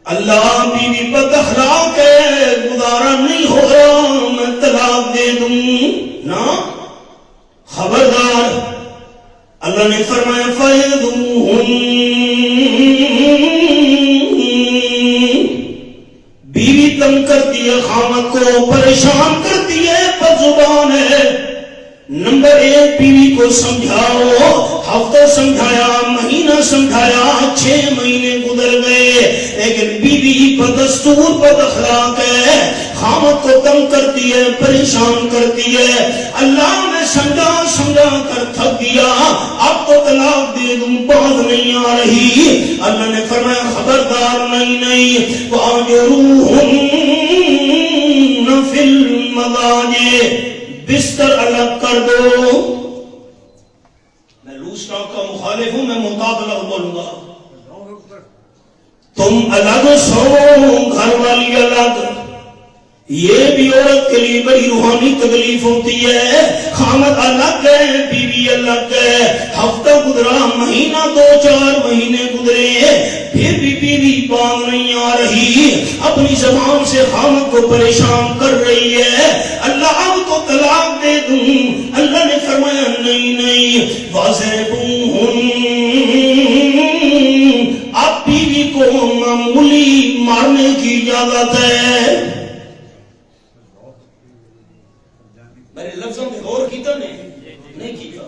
اللہ بیوی بد اخلاق ہے, گزارا نہیں ہو رہا, میں طلاق دے دوں نا, خبردار. اللہ نے فرمایا فَيَدُوهُنْ, بیوی تنگ کرتی ہے, خامد کو پریشان کرتی ہے, بد زبان ہے. نمبر 1 بیوی کو سمجھاؤ. ہفتہ سمجھایا, مہینہ سمجھایا, 6 مہینے گزر گئے, لیکن بیوی بدستور بد اخلاق ہے, خامد کو تنگ کرتی ہے, پریشان کرتی ہے. اللہ نے سمجھا سمجھا کر تھک گیا, اب تو طلاق دے دوں, بات نہیں آ رہی. اللہ نے فرمایا خبردار, نہیں وَأَجْرُوهُنَّ فِي الْمَضَاجِعِ, بستر الگ کر دو. میں لوز ٹاک کا مخالف ہوں, میں محتاط الگ بولوں گا. تم الگ سو, گھر والی الگ. یہ بھی عورت کے لیے بڑی روحانی تکلیف ہوتی ہے. خامد الگ ہے, بیوی الگ ہے. ہفتہ گزرا, مہینہ 2-4 مہینے گزرے, پھر بھی بیوی باز نہیں آ رہی, اپنی زبان سے خامد کو پریشان کر رہی ہے. اللہ اب تو طلاق دے دوں. اللہ نے فرمایا نہیں واضربوہن, اب بیوی کو معمولی مارنے کی اجازت ہے. میرے لفظوں میں غور کیتا نہیں کیتا.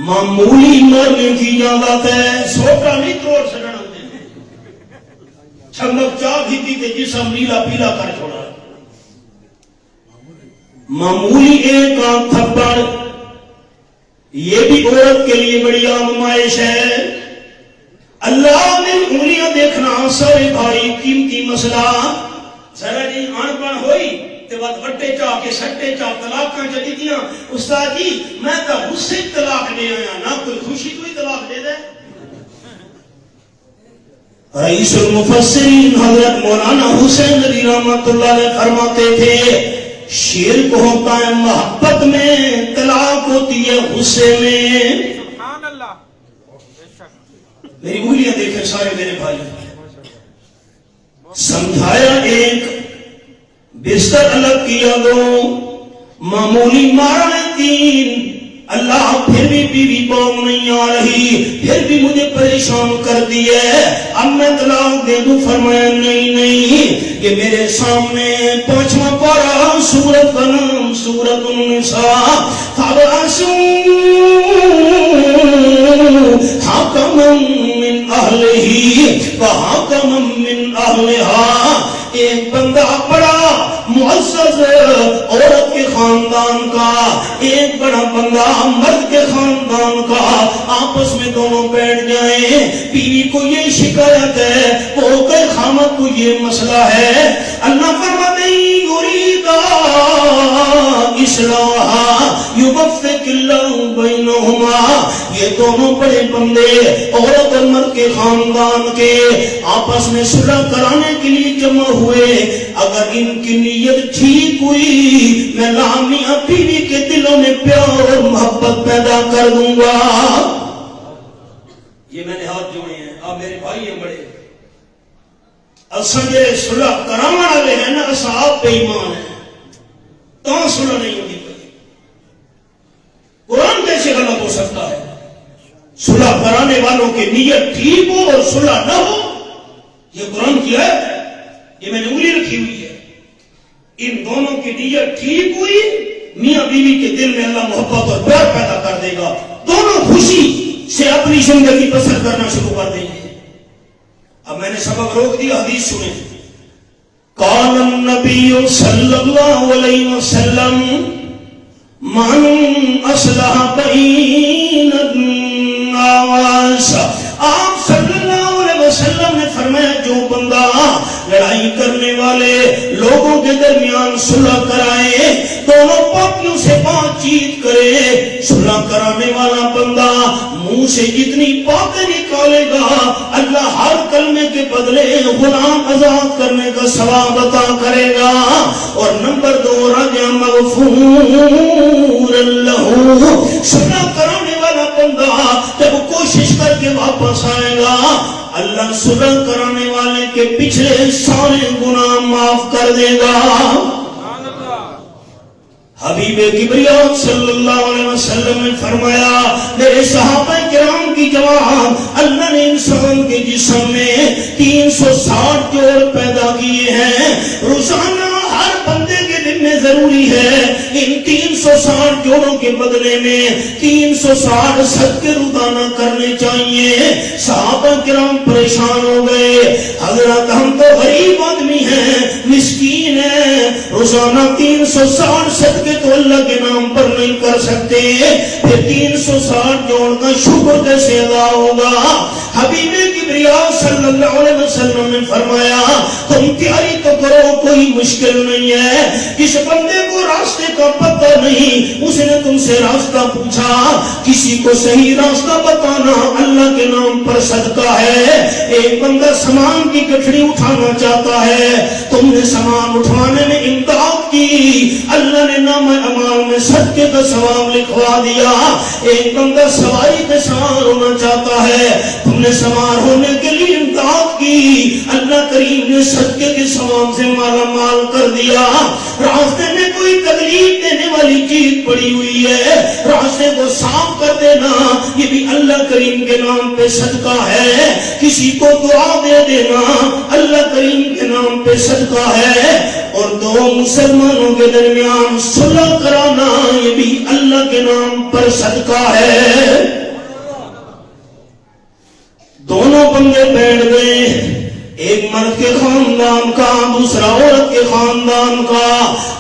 معمولی مارنے کی اجازت ہے, سوٹا نہیں توڑ سکنا. چمک چاہ کی تے جسم نیلا پیلا کر چھوڑا. معمولی ایک آنکھ تھپڑ, یہ بھی عورت کے لیے بڑی آزمائش ہے. اللہ نے انگلیاں دیکھنا سارے بھائی قیمتی مسئلہ. ذرا جی آن پڑھ ہوئی تے بعد وٹے چاہ کے سٹے چاہ طلاقاں چلی دیاں. استاد جی میں تو غصے طلاق دے آیا, نہ کوئی خوشی تو ہی طلاق دے دے. رئیس المفسرین حضرت مولانا حسین علی رحمۃ اللہ علیہ فرماتے تھے شرک ہوتا ہے محبت میں, طلاق ہوتی ہے غصے میں. سبحان اللہ. میری انگلیاں دیکھیں سارے میرے بھائی. سمجھایا ایک, بستر الگ کیا 2, معمولی مارا 3. اللہ پھر بھی بیوی باؤں نہیں آ رہی, پھر بھی مجھے پریشان کر دی ہے, اب میں طلاق دے دوں. فرمایا نہیں, کہ میرے سامنے 5واں پارہ سورت کا نام سورت النساء. فَبَعَثُوا حَكَمًا مِّنْ أَهْلِهِ وَحَكَمًا مِّنْ أَهْلِهَا. ایک بندہ بڑا معزز عورت کے خاندان کا, ایک بڑا بندہ مرد کے خاندان کا, آپس میں دونوں بیٹھ جائیں. بیوی کو یہ شکایت ہے, وہ کہ خامد کو یہ مسئلہ ہے. اللہ فرماتے ہیں یریدا اصلاحا یوفق اللہ بینہما. یہ دونوں بڑے بندے عورت اور مرد کے خاندان کے آپس میں صلح کرانے کے لیے جمع ہوئے. اگر ان کی نیت ٹھیک ہوئی, میں لامیاں بیوی کے دلوں میں پیار اور محبت پیدا کر دوں گا. یہ میں نے ہاتھ جوڑے ہیں, آپ میرے بھائی ہیں بڑے, اساں جے صلح کراون والے ہیں نا اساں آپ بے ایمان ہیں تو صلح نہیں ہوتی پئی. قرآن کیسے غلط ہو سکتا ہے؟ صلح کرانے والوں کی نیت ٹھیک ہو اور صلح نہ ہو، یہ قرآن کی آیت ہے، یہ میں نے انگلی رکھی ہوئی ہے. ان دونوں کی نیت ٹھیک ہوئی، میاں بیوی کے دل میں اللہ محبت اور پیار پیدا کر دے گا، دونوں خوشی سے اپنی زندگی بسر کرنا شروع کر دیں گے. اب میں نے سبق روک دیا، حدیث سنیں. قال النبی صلی اللہ علیہ وسلم من اصلح بین الناس. آپ صلی اللہ علیہ وسلم نے فرمایا جو بندہ لڑائی کرنے والے لوگوں کے درمیان صلح کرائے، دونوں پارٹیوں سے بات چیت کرے، صلح کرانے والا بندہ منہ سے جتنی باتیں نکالے گا اللہ ہر کلمے کے بدلے غلام آزاد کرنے کا ثواب عطا کرے گا. اور نمبر 2 رجع مغفور لہ. صلح کرانے والا بندہ جب کوشش کر کے واپس آئے گا اللہ صلح کرانے والے کے پچھلے سارے گناہ معاف کر دے گا. حبیب کبریا صلی اللہ علیہ وسلم نے فرمایا میرے صحابہ کرام کی جواب، اللہ نے انسان کے جسم میں 360 جوڑ پیدا کیے ہیں. روزانہ ہر بندے کے دن میں ضروری ہے ان 360 جوڑوں کے بدلے میں 360 صدقے روزانہ کرنے چاہیے. صحابہ کرام پریشان ہو گئے، حضرت ہم تو غریب آدمی ہیں، مسکین ہیں، روزانہ 360 صدقے تو اللہ کے نام پر نہیں کر سکتے، پھر 360 جوڑ کا شکر کیسے ادا ہوگا؟ حبیب کبریا صلی اللہ علیہ وسلم نے فرمایا تم تیاری تو کرو، کوئی مشکل نہیں ہے. کس بندے کو راستے کا پتہ نہیں اس نے تم سے راستہ پوچھا، کسی کو صحیح راستہ بتانا اللہ کے نام پر صدقہ ہے. ایک بندہ سامان کی گٹھڑی اٹھانا چاہتا ہے، تم نے سامان اٹھانے میں امداد کی، اللہ نے نام اعمال میں صدقے کا ثواب لکھوا دیا. ایک بندہ سواری پہ سوار ہونا چاہتا ہے، تم نے سوار ہونے کے لیے امداد کی، اللہ کریم نے صدقے کے ثواب سے مالا مال کر دیا. راستے میں کوئی تکلیف دینے والی چیز پڑی ہوئی ہے، راستے کو صاف کر دینا، یہ بھی اللہ کریم کے نام پہ صدقہ ہے. کسی کو دعا دے دینا اللہ کریم کے نام پہ صدقہ ہے. اور 2 مسلمانوں کے درمیان صلح کرانا یہ بھی اللہ کے نام پر صدقہ ہے. دونوں بندے بیٹھ گئے، ایک مرد کے خاندان کا دوسرا عورت کے خاندان کا،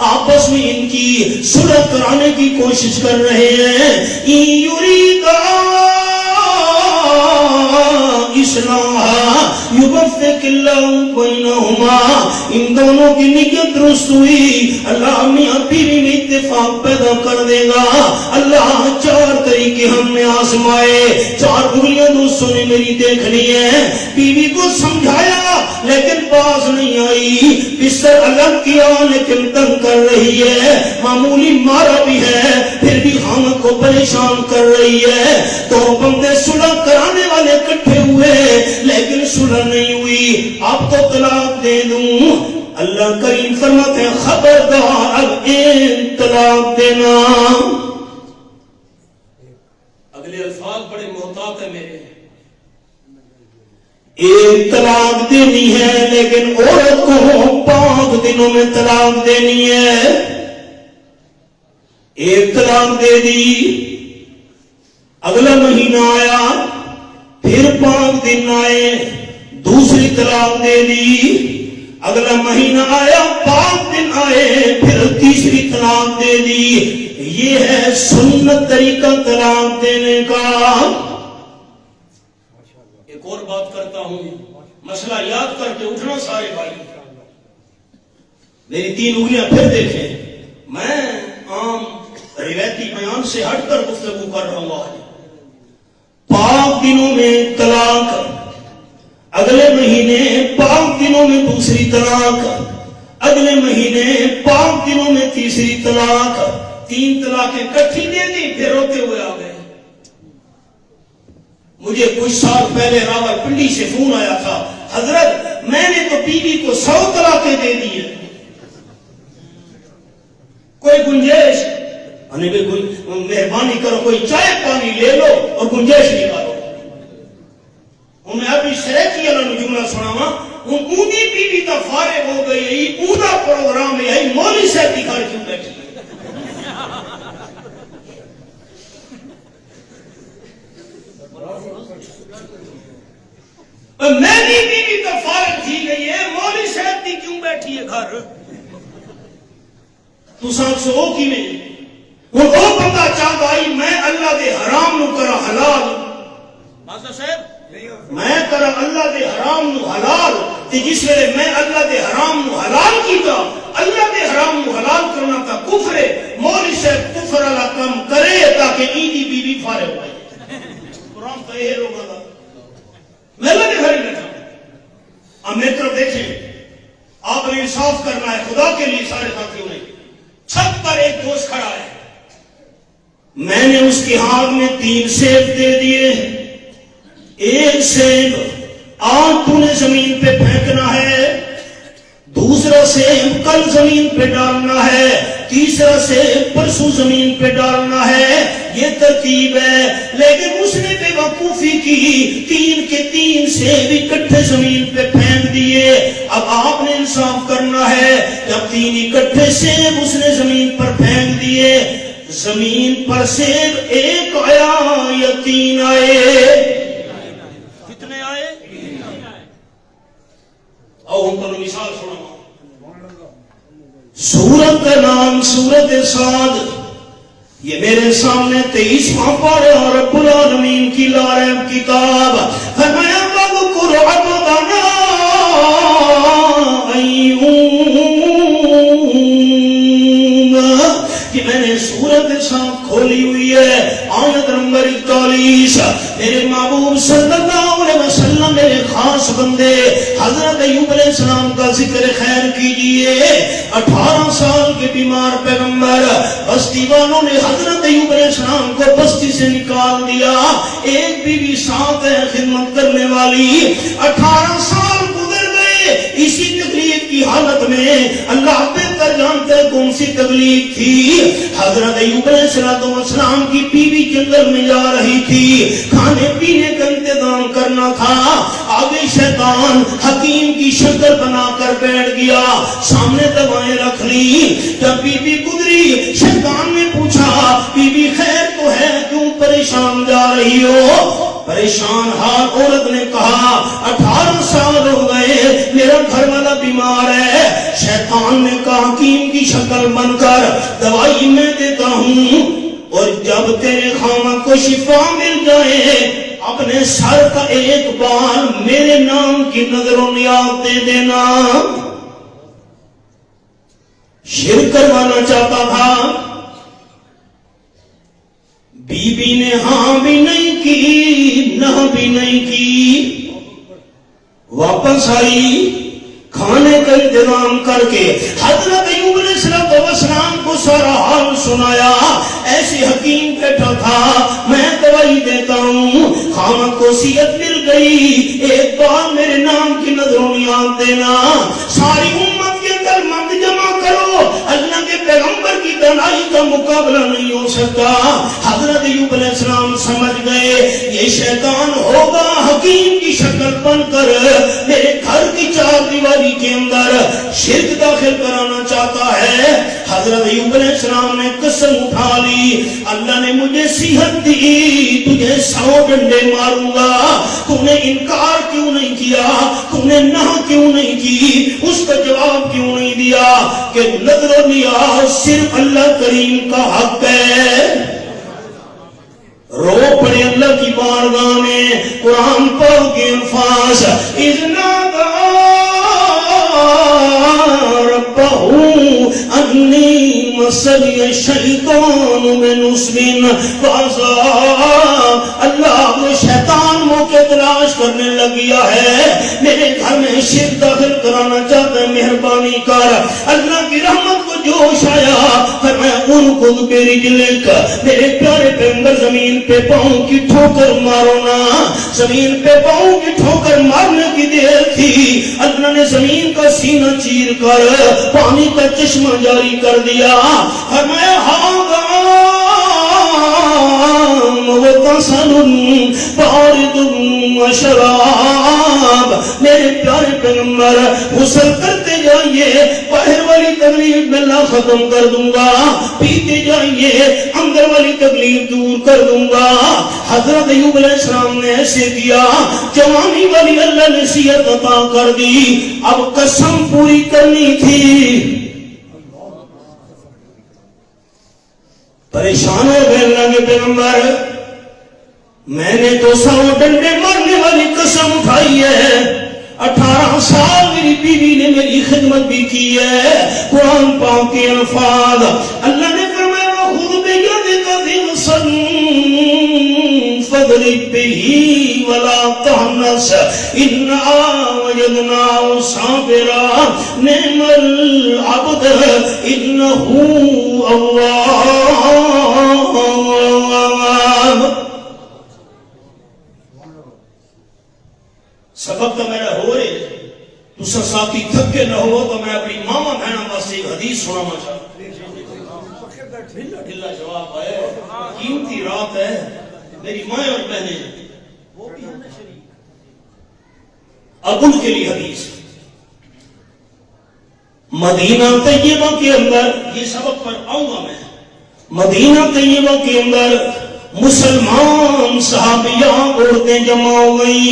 آپس میں ان کی صلح کرانے کی کوشش کر رہے ہیں. یوفق اللہ بینہما. ان دونوں کی نیت درست ہوئی، اللہ میاں بیوی میں اتفاق پیدا کر دے گا. اللہ 4 طریقے ہم نے آزمائے، 4 انگلیاں دوستوں نے میری دیکھ لی ہیں. بیوی کو سمجھایا لیکن باز نہیں آئی، بستر الگ کیا لیکن تنگ کر رہی ہے، معمولی مارا بھی ہے پھر بھی ہم کو پریشان کر رہی ہے. 2 بندے صلح کرانے والے اکٹھے ہوئے لیکن صلح نہیں ہوئی. اب تو طلاق دے دوں، اللہ کریم فرماتے ہیں خبردار اب ایک طلاق دینا. اگلے الفاظ بڑے محتاط ہیں میرے. ایک طلاق دینی ہے لیکن عورت کو 5 دنوں میں طلاق دینی ہے. ایک طلاق دے دی، اگلا مہینہ آیا پھر 5 دن آئے، دوسری طلاق دے دی، اگلا مہینہ آیا 5 دن آئے پھر تیسری طلاق دے دی. یہ ہے سنت طریقہ طلاق دینے کا. ایک اور بات کرتا ہوں، مسئلہ یاد کر کے اٹھنا سارے بھائی. میری 3 انگلیاں پھر دیکھیں، میں عام روایتی بیان سے ہٹ کر گفتگو کر رہا ہوں. آج 5 دنوں میں طلاق، اگلے مہینے 5 دنوں میں دوسری طلاق، اگلے مہینے 5 دنوں میں تیسری طلاق. 3 طلاقیں اکٹھی دے دی پھر روتے ہوئے آ گئے. مجھے کچھ سال پہلے راولپنڈی سے فون آیا تھا، حضرت میں نے تو بیوی کو 100 طلاقیں دے دی ہے، کوئی گنجائش کوئی مہربانی کرو، کوئی چائے پانی لے لو اور گنجائش نکالو۔ میں ابھی سریکی اللہ جملہ سناوا، اونی بیوی تا فارغ ہو گئی ہے، اونا پروگرام ہے، مولوی صاحب کی گھر کیوں بیٹھی ہے؟ میری بیوی تو فارغ تھی گئی ہے، مولوی صاحب کی کیوں بیٹھی ہے گھر؟ تو ساتھ سو کی میں وہ بندہ چاہتا آئی میں اللہ دے حرام نو کرا حلال، ماسٹر صاحب میں کرا اللہ دے حرام نو حلال، تے جس ویلے میں اللہ دے حرام نو حلال کیتا، اللہ دے حرام نو حلال کرنا تا کفر ہے، مولوی صاحب کفر والا کام کرے تاکہ ایدی بیوی فارغ ہو جائے۔ قرآن تو یہ لوگا تھا، میں اللہ کے گھر ہی بیٹھا ہوں۔ اب میری طرف دیکھیں، آپ نے انصاف کرنا ہے خدا کے لیے سارے ساتھیوں نے۔ چھت پر ایک دوست کھڑا ہے، میں نے اس کے ہاتھ میں 3 سیب دے دیے، ایک سیب آج تو نے زمین پہ پھینکنا ہے، دوسرا سیب کل زمین پہ ڈالنا ہے، تیسرا سیب پرسوں زمین پہ ڈالنا ہے، یہ ترتیب ہے۔ لیکن اس نے بے وقوفی کی، 3 کے 3 سیب اکٹھے زمین پہ پھینک دیے۔ اب آپ نے انصاف کرنا ہے، جب 3 اکٹھے سیب اس نے زمین پر پھینک دیے، زمین پر سیب 1 آیا یا 3 آئے؟ کتنے آئے؟ اور ان کو مثال سنا، سورت کا نام سورت صاد، یہ میرے سامنے 23واں پارہ رب العالمین کی لاریب کتاب، فرمایا وَذْكُرْ عَبْدَنَا أَيُّوبَ، کہ میں نے سورت صاد کھولی ہوئی ہے، آیت نمبر 41۔ میرے محبوب صلی اللہ علیہ وسلم میرے خاص بندے حضرت ایوب علیہ السلام کا ذکر خیر کیجئے۔ 18 سال کے بیمار پیغمبر، بستی والوں نے حضرت ایوب علیہ السلام کو بستی سے نکال دیا، ایک بیوی ساتھ ہے خدمت کرنے والی۔ 18 سال گزر گئے اسی تکلیف کی حالت میں، اللہ بہتر جانتے کون سی تکلیف تھی۔ حضرت ایوب علیہ السلام کی بیوی جنگل میں جا رہی تھی، کھانے پینے کا انتظام کرنا تھا، آگے شیطان حکیم کی شکل بنا کر بیٹھ گیا، سامنے دوائیں رکھ لی۔ جب بیوی گزری، شیطان نے پوچھا بیوی خیر تو ہے، کیوں پریشان جا رہی ہو؟ پریشان حال عورت نے کہا 18 سال ہو گئے میرا گھر والا بیمار ہے، شیطان نے کہا حکیم کی شکل بن کر دوائی میں دیتا ہوں، اور جب تیرے خامد کو شفا مل جائے اپنے سر کا ایک بال میرے نام کی نظر و نیاز دے دینا۔ شرک کروانا چاہتا تھا، بی بی نے ہاں بھی نہیں کی نہ بھی نہیں کی، واپس آئی کھانے کا انتظام کر کے حضرت ایوب علیہ السلام کو سارا حال سنایا۔ ایسے حکیم بیٹھا تھا، میں دوائی دیتا ہوں، خامد کو صحت مل گئی، ایک بار میرے نام کی نظر و نیاز دینا۔ ساری امت کے اندر مرد جمع کرو، اللہ کے پیغمبر کی دلائی کا مقابلہ نہیں ہو سکتا۔ حضرت ایوب علیہ السلام سمجھ گئے یہ شیطان ہوگا حکیم کی شکل بن کر میرے گھر کی 4 دیواری کے اندر شرک داخل کرانا چاہتا ہے۔ حضرت ایوب علیہ السلام نے قسم اٹھا لی، اللہ نے مجھے صحت دی، تجھے 100 ڈنڈے ماروں گا، تو نے انکار کیوں نہیں کیا، تو نے نہ کیوں نہیں کی، اس کا جواب کیوں نہیں دیا کہ نظر و نیاز صرف اللہ کریم کا حق ہے۔ رو پڑے اللہ کی بارگاہ میں قرآن پاک کے الفاظ، اذ نادى ربه انی مسنی الشیطان بنصب وعذاب، اللہ وہ شیطان موقع تلاش کرنے لگیا ہے، میرے گھر میں شرک داخل کرانا چاہتا ہے، مہربانی کر۔ اللہ کی رحمت کو جوش آیا، فرمایا ارکض برجلک، میرے پیارے پیغمبر زمین پہ پاؤں کی ٹھوکر مارو نا، زمین پہ پاؤں کی ٹھوکر مارنے کی دیر تھی، اللہ نے زمین کا سینہ چیر کر پانی کا چشمہ جاری کر دیا، فرمایا وَقَصَلٌ بَارِدٌ وَشَرَابٌ، میرے پیارے پیغمبر غسل کرتے جائیے، باہر والی تکلیف میں اللہ ختم کر دوں گا، پیتے جائیے اندر والی تکلیف دور کر دوں گا۔ حضرت ایوب علیہ السلام نے ایسے کیا، جوانی والی اللہ نے صحت عطا کر دی، اب قسم پوری کرنی تھی۔ پریشان ہو گئے اللہ کے پیغمبر، میں نے تو 100 ڈنڈے مارنے والی قسم اٹھائی ہے، 18 سال میری بیوی نے میری خدمت بھی کی ہے۔ قرآن پاک کے الفاظ اللہ نے فرمایا خود بیدک ضغصا فاضرب به ولا تحنث انا وجدناه صابرا نعم العبد انه اواب۔ سبق تو میرا ہو رہے تو ساتھی تھکے نہ ہو تو میں اپنی ماما بہنا واسطے ایک حدیث سنانا چاہتا ہوں۔ ڈھلا ڈھلا جواب ہے، قیمتی رات ہے، میری ماں اور بہنیں وہ بھی ہیں شریک، اب ان کے لیے حدیث۔ مدینہ طیبہ کے اندر، یہ سبق پر آؤں گا میں، مدینہ طیبہ کے اندر مسلمان صحابیہ عورتیں جمع ہو گئی،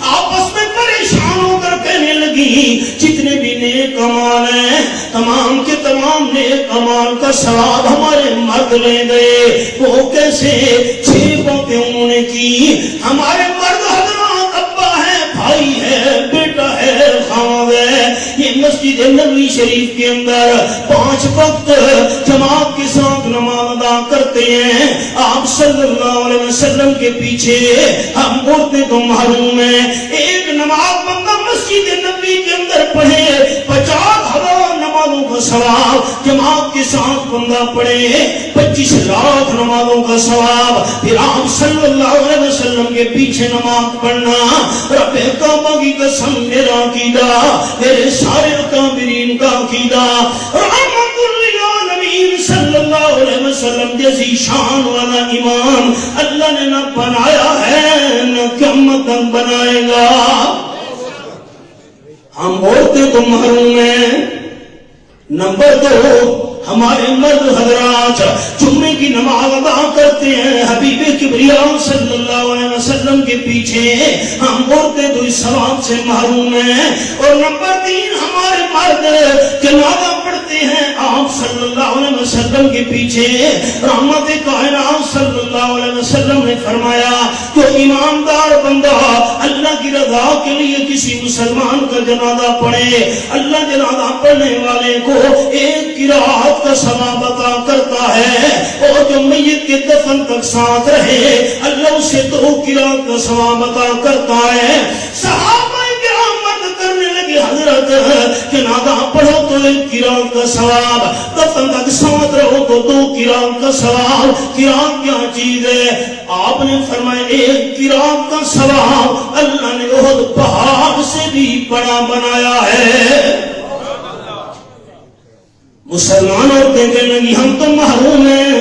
آپس میں پریشان ہو کر کہنے لگی جتنے بھی نیک اعمال ہیں تمام کے تمام نیک اعمال کا ثواب ہمارے مرد لے گئے۔ وہ کیسے؟ 6 باتیں انہوں نے کی۔ ہمارے مرد حضرات ابا ہے، بھائی ہے، بیٹا ہے، خاوند ہے، یہ مسجد نبوی شریف کے اندر 5 وقت جماعت کے ساتھ نماز ادا کرتے ہیں۔ آپ صلی اللہ علیہ وسلم کے پیچھے ہم عورتیں تو محروم ہیں۔ ایک نماز بندہ مسجد نبوی کے اندر پڑھے 50,000 نمازوں کا ثواب، جماعت کے ساتھ بندہ پڑھے 25 لاکھ نمازوں کا ثواب۔ پھر آپ صلی اللہ علیہ وسلم کے پیچھے نماز پڑھنا، رب کعبہ کی قسم میرا عقیدہ، میرے سارے اکابرین کا عقیدہ، رحمت للعالمین صلی اللہ علیہ وسلم جیسی شان والا ایمان اللہ نے نہ بنایا ہے نہ قیامت تک بنائے گا۔ ہم عورتیں تو محروم ہیں۔ نمبر 2، ہمارے مرد حضرات جمعے کی نماز ادا کرتے ہیں حبیب کبریا صلی اللہ علیہ وسلم کے پیچھے، ہم عورتیں تو اس ثواب سے محروم ہیں۔ اور نمبر 3، ہمارے مرد جنازہ پڑھتے ہیں آپ صلی اللہ علیہ وسلم کے پیچھے۔ رحمت کائنات صلی اللہ علیہ وسلم نے فرمایا جو ایماندار بندہ اللہ کی رضا کے لیے کسی مسلمان کا جنازہ پڑھے، اللہ جنازہ پڑھنے والے کو ایک قرات کا ثواب عطا کرتا ہے، اور جو میت کے دفن تک ساتھ رہے اللہ اسے 2 قرات کا ثواب عطا کرتا ہے۔ صحابہ کرام مدد کرنے لگے حضرت جنازہ پڑھو تو 1 قرات کا ثواب، دفن تک ساتھ رہو تو 2 قرات کا ثواب۔ قرات کیا چیز ہے؟ آپ نے فرمایا 1 قرات کا ثواب اللہ نے احد پہاڑ سے بھی بڑا بنایا ہے۔ مسلمان عورتیں کہنے لگی ہم تو محروم ہیں۔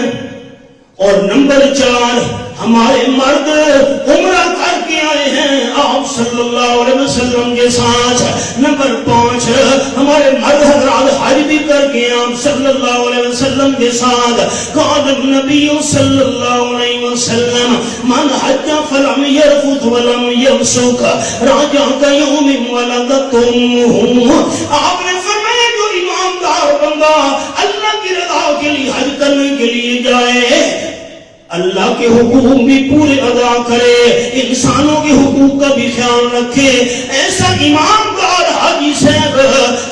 اور نمبر 4، ہمارے مرد عمرہ کر کے آئے ہیں آپ صلی اللہ علیہ وسلم کے ساتھ۔ نمبر 5، ہمارے مرد حضرات حج بھی کر کے آپ صلی اللہ علیہ وسلم کے ساتھ۔ قال النبی صلی اللہ علیہ وسلم من حج فلم یرفث ولم یفسق راجع کیوم ولدت امہ۔ آپ نے فرمایا جو ایماندار بندہ اللہ کی رضا کے لیے حج کرنے کے لیے جائے، اللہ کے حقوق بھی پورے ادا کرے، انسانوں کے حقوق کا بھی خیال رکھے، ایسا ایماندار حاجی صاحب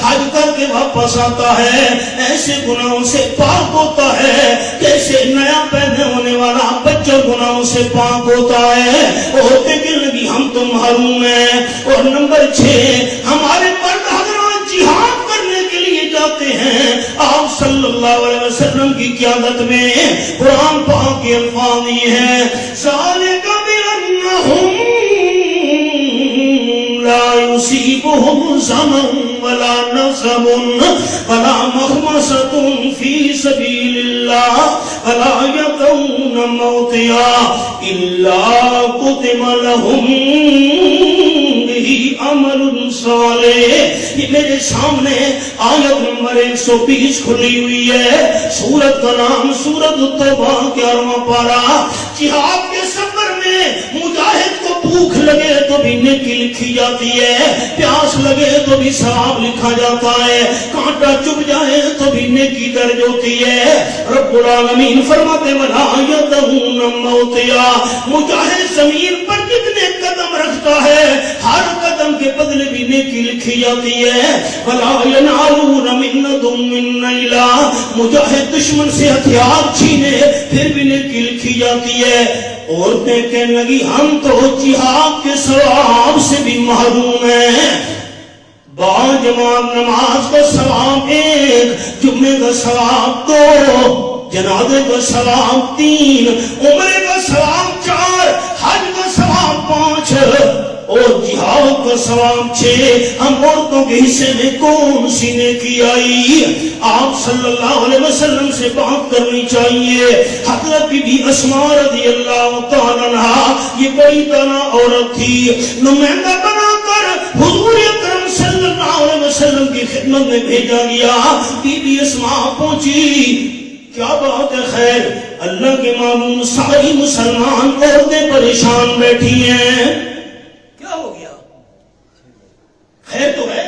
حج کر کے واپس آتا ہے ایسے گناہوں سے پاک ہوتا ہے جیسے نیا پیدا ہونے والا بچہ گناہوں سے پاک ہوتا ہے۔ عورتیں کہنے لگی ہم تو محروم ہیں۔ اور نمبر 6، ہمارے مرد حضرات جہاد کرنے کے لیے جاتے ہیں آپ صلی اللہ علیہ وسلم کی قیادت میں۔ قرآن پاک کے الفاظ یہ ہیں ذالک بأنہم يصيبهم ظمأ ولا نصب ولا مخمصة في سبيل الله ولا يطؤون موطئا إلا كتب لهم به عمل صالح. یہ میرے سامنے آیت نمبر 120 کھلی ہوئی ہے. سورت کا نام سورت التوبہ 11واں پارہ. جہاد کے سفر میں مجاہد کو بھوک لگے تو بھی نیکی لکھی جاتی ہے, پیاس لگے تو بھی ثواب لکھا جاتا ہے, کانٹا چبھ جائے تو بھی نیکی درج ہوتی ہے. رب العالمین فرماتے ولا یطؤون موطئا, مجاہد زمین پر جتنے قدم رکھتا ہے ہر قدم کے بدلے بھی نیکی لکھی جاتی ہے. ولا ینالون من عدو نیلا, مجاہد دشمن سے ہتھیار چھینے پھر بھی نیکی لکھی جاتی ہے. عورتیں کہنے لگی ہم تو جہاد کے ثواب سے بھی محروم ہیں. باجماعت نماز کا ثواب 1, جمعے کا ثواب 2, جنازے کا ثواب 3, عمرے کا ثواب 4, حج کا ثواب 5 اور جہاد کا ثواب 6. ہم عورتوں کے حصے میں کون سی نیکی آئی؟ آپ صلی اللہ علیہ وسلم سے بات کرنی چاہیے. حضرت بی بی اسماء رضی اللہ تعالیٰ عنہا یہ بڑی دانا عورت تھی, نمائندہ بنا کر حضور اکرم صلی اللہ علیہ وسلم کی خدمت میں بھیجا گیا. بی بی اسماء پہنچی, کیا بات ہے خیر, اللہ کے معمول ساری مسلمان عورتیں پریشان بیٹھی ہیں, کیا ہو گیا, خیر تو ہے.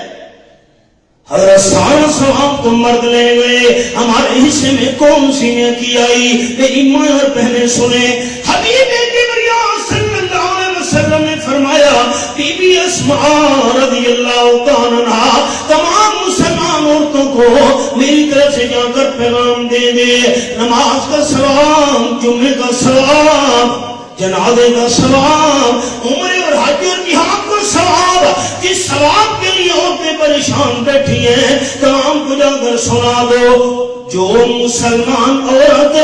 حضرت سارا ثواب تو مرد لے گئے, ہمارے حصے میں کون سی نیکی آئی؟ میری ماں اور بہنیں سنیں, حبیب کبریا صلی اللہ علیہ وسلم نے فرمایا بی بی اسماء رضی اللہ تعالیٰ عنہا تمام مسلمان عورتوں کو میری طرف سے جا کر پیغام دے دے, نماز کا ثواب, جمعے کا ثواب, جنازے کا ثواب, عمرے اور حج اور جہاد کا ثواب, جس ثواب کے لیے عورتیں پریشان بیٹھی ہیں تمام کو جا کر سنا دو. جو مسلمان عورت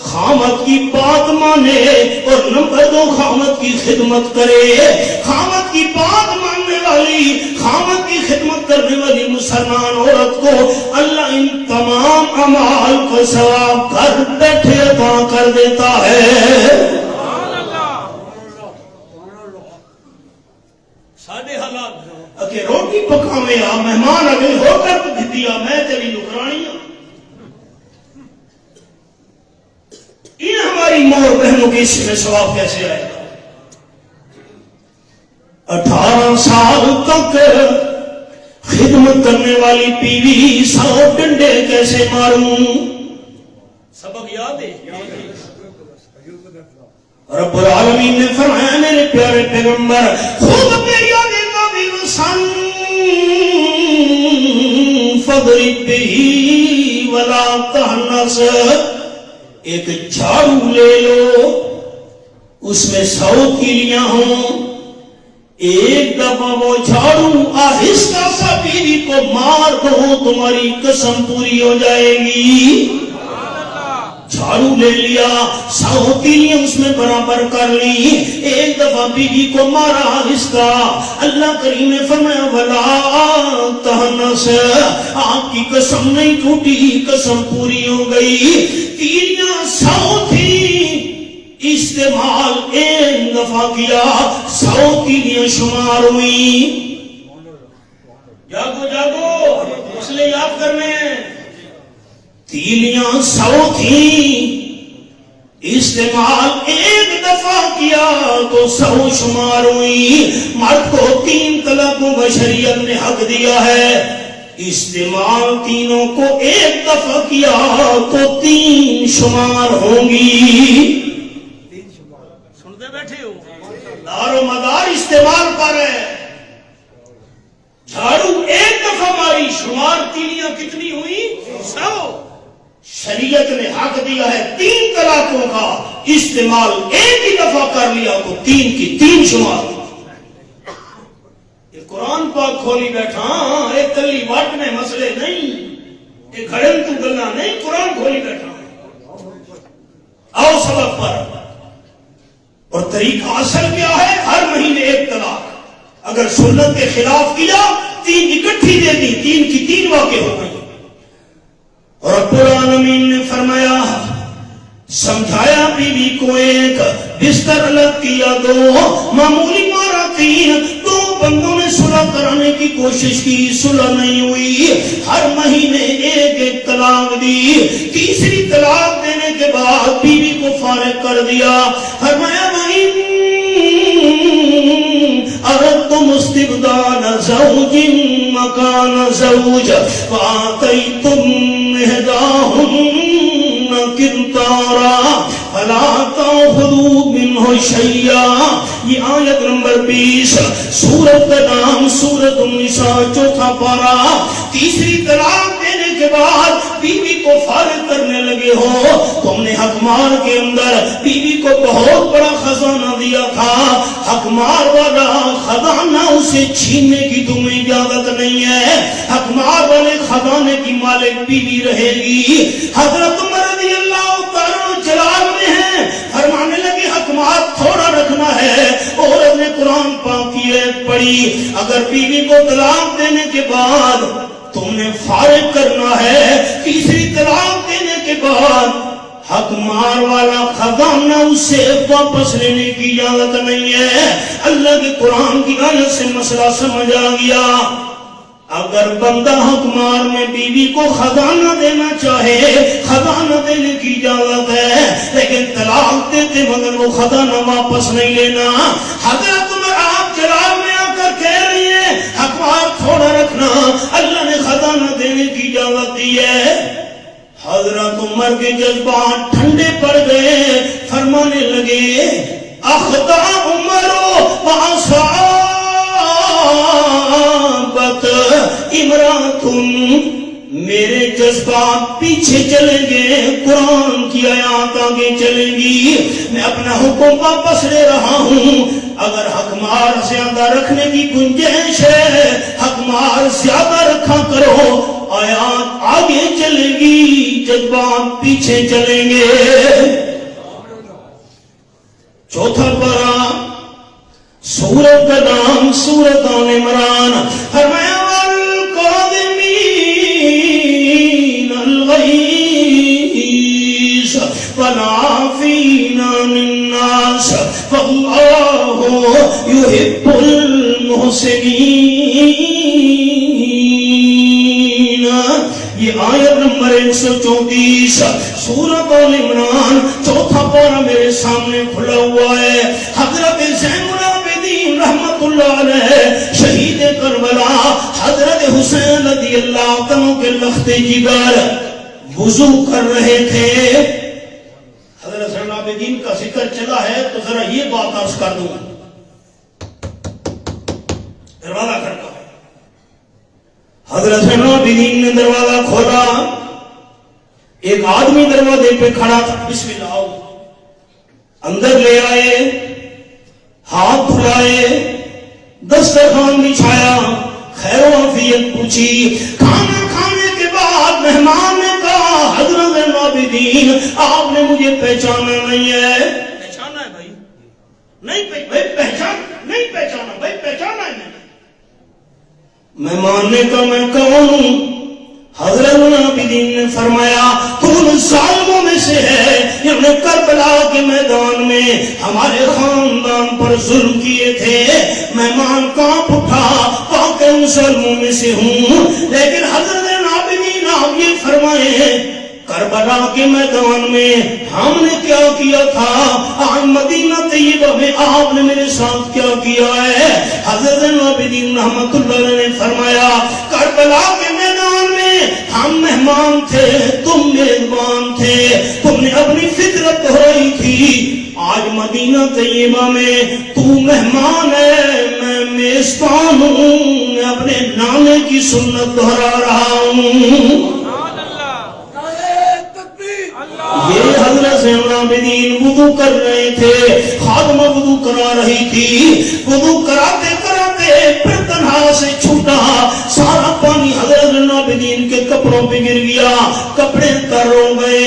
خامد کی بات مانے اور نمبر 2 خامد کی خدمت کرے, خامد کی بات ماننے والی, خامد کی خدمت کرنے والی مسلمان عورت کو اللہ ان تمام اعمال کا ثواب گھر بیٹھے عطا کر دیتا ہے. ساڈے حالات کہ روٹی پکاوے آ مہمان اگے ہو کر تو دیا میں تیری نکرانی ہوں. ان ہماری ماں اور بہنوں کے اس میں ثواب کیسے آئے گا؟ 18 سال تک خدمت کرنے والی بیوی 100 ڈنڈے کیسے ماروں؟ سبق یاد ہے. رب العالمین نے فرمایا میرے پیارے پیغمبر خود میری آگے کا بھی وسن فضرب بھی ولا تحنس, ایک جھاڑو لے لو اس میں 100 کیلیاں ہوں, ایک دفعہ وہ جھاڑو آہستہ سا بیوی کو مار دو تمہاری قسم پوری ہو جائے گی. جھاڑو لے لیا, 100 تیلیاں اس میں برابر کر لی, ایک دفعہ بیوی کو مارا آہستہ. اللہ کریم نے فرمایا ولا تحنس, آپ کی قسم نہیں ٹوٹی, قسم پوری ہو گئی. تیلیاں 100 تھی, استعمال ایک دفعہ کیا, 100 تیلیاں شمار ہوئی. جاگو جاگو مسئلے یاد کرنے ہیں. تیلیاں 100 تھیں, استعمال ایک دفعہ کیا تو 100 شمار ہوئی. مرد کو 3 طلاقوں کا شریعت نے حق دیا ہے, استعمال تینوں کو ایک دفعہ کیا تو 3 شمار ہوں گی. سنتے بیٹھے ہو, دار و مدار استعمال پر ہے. جھاڑو ایک دفعہ ماری, شمار تیلیاں کتنی ہوئی؟ 100. شریعت نے حق دیا ہے 3 طلاقوں کا, استعمال ایک ہی دفعہ کر لیا تو 3 کی 3 شمار. یہ قرآن پاک کھولی بیٹھا, ایک کلی واٹ میں مسئلے نہیں, ایک گھڑن تو گلنا نہیں, قرآن کھولی بیٹھا. آؤ سبق پر. اور طریقہ اصل کیا ہے؟ ہر مہینے 1 طلاق. اگر سنت کے خلاف کیا 3 اکٹھی دے دی، 3 کی 3 واقع ہو گئی. اور رب العالمین نے فرمایا سمجھایا بیوی کو ایک بستر الگ کیا 2 معمولی مارا 3 2 بندوں نے صلح کرانے کی کوشش کی صلح نہیں ہوئی ہر مہینے ایک طلاق دی تیسری طلاق دینے کے بعد بیوی کو فارغ کر دیا فرمایا أردتم استبدال زوج مكان زوج وآتيتم إحداهن قنطارا فلا تأخذوا منه شيئا. یہ آیت نمبر 20 سورت کا نام سورت النساء 4 پارہ. تیسری طلاق دینے کے بعد بیوی کو فارغ کرنے لگے ہو. تم نے حق مال کے اندر بیوی کو بہت بڑا خزانہ دیا تھا. حق مال والا خزانہ اسے چھیننے کی تمہیں اجازت نہیں ہے. حق مال والے خزانے کی مالک بیوی رہے گی. حضرت عمر رضی اللہ تعالی جلال میں ہیں فرمانے لگے حق مال تھوڑا رکھنا ہے. عورت نے قرآن پاک کی آیت پڑھی اگر بیوی کو طلاق دینے کے بعد تم نے فارغ کرنا ہے تیسری طلاق دینے کے بعد حق مار والا خزانہ اسے واپس لینے کی اجازت نہیں ہے. اللہ کے قرآن کی آیت سے مسئلہ سمجھ آ گیا. اگر بندہ حق مار میں بیوی کو خزانہ دینا چاہے خزانہ دینے کی اجازت ہے لیکن طلاق دیتے مگر وہ خزانہ واپس نہیں لینا. حضرت عمر آپ جلال میں آ کر کہہ رہی ہیں حق مار تھوڑا رکھنا اللہ نے خزانہ دینے کی اجازت دی ہے. حضرت عمر کے جذبات ٹھنڈے پڑ گئے فرمانے لگے اخطا عمرو وعصابت امراتن میرے جذبات پیچھے چلیں گے قرآن کی آیات آگے چلیں گی. میں اپنا حکم واپس لے رہا ہوں. اگر حق مار زیادہ رکھنے کی گنجائش ہے حق مار زیادہ رکھا کرو. آیات آگے چلے گی جذبات پیچھے چلیں گے. 4 پارہ سورت کا نام سورت آل عمران. فرمایا والعافين عن الناس والله يحب المحسنين. یہ آیت نمبر 134 سورۃ آل عمران 4 پارہ میرے سامنے کھلا ہوا ہے. حضرت زین العابدین رحمت اللہ علیہ شہید کربلا حضرت حسین رضی اللہ عنہ کے لخت جگر وضو کر رہے تھے. حضرت زین العابدین کا ذکر چلا ہے تو ذرا یہ بات عرض کر دوں. دروازہ کھڑکا حضرت زین العابدین نے دروازہ کھولا. ایک آدمی دروازے پہ کھڑا تھا. بسم اللہ آؤ. اندر لے آئے ہاتھ دھلائے دسترخوان بچھایا خیر و عافیت پوچھی. کھانا کھانے کے بعد مہمان نے کہا حضرت زین العابدین آپ نے مجھے پہچانا نہیں ہے. پہچانا ہے بھائی نہیں پہچانا بھائی پہچانا ہے. مہمان نے کہا میں کون ہوں. حضرت العابدین نے فرمایا تو ان ظالموں میں سے ہے جنہوں نے کربلا کے میدان میں ہمارے خاندان پر ظلم کیے تھے. مہمان کانپ اٹھا واقعی ان ظالموں میں سے ہوں. لیکن حضرت العابدین آپ یہ فرمائیں کربلا کے میدان میں ہم نے کیا کیا تھا آج مدینہ طیبہ میں آپ نے میرے ساتھ کیا کیا ہے. حضرت العابدین رحمت اللہ علیہ نے فرمایا کربلا کے میدان میں ہم مہمان تھے تم میزبان تھے. تم نے اپنی فطرت دہرائی تھی. آج مدینہ طیبہ میں تو مہمان ہے میں میزبان ہوں. میں اپنے نانے کی سنت دہرا رہا ہوں. یہ حضرت زین العابدین وضو کر رہے تھے. خادمہ وضو کرا رہی تھی. وضو کراتے کراتے پھر تنہا سے چھوٹا سارا پانی حضرت زین العابدین کے کپڑوں پہ گر گیا. کپڑے تر ہو گئے.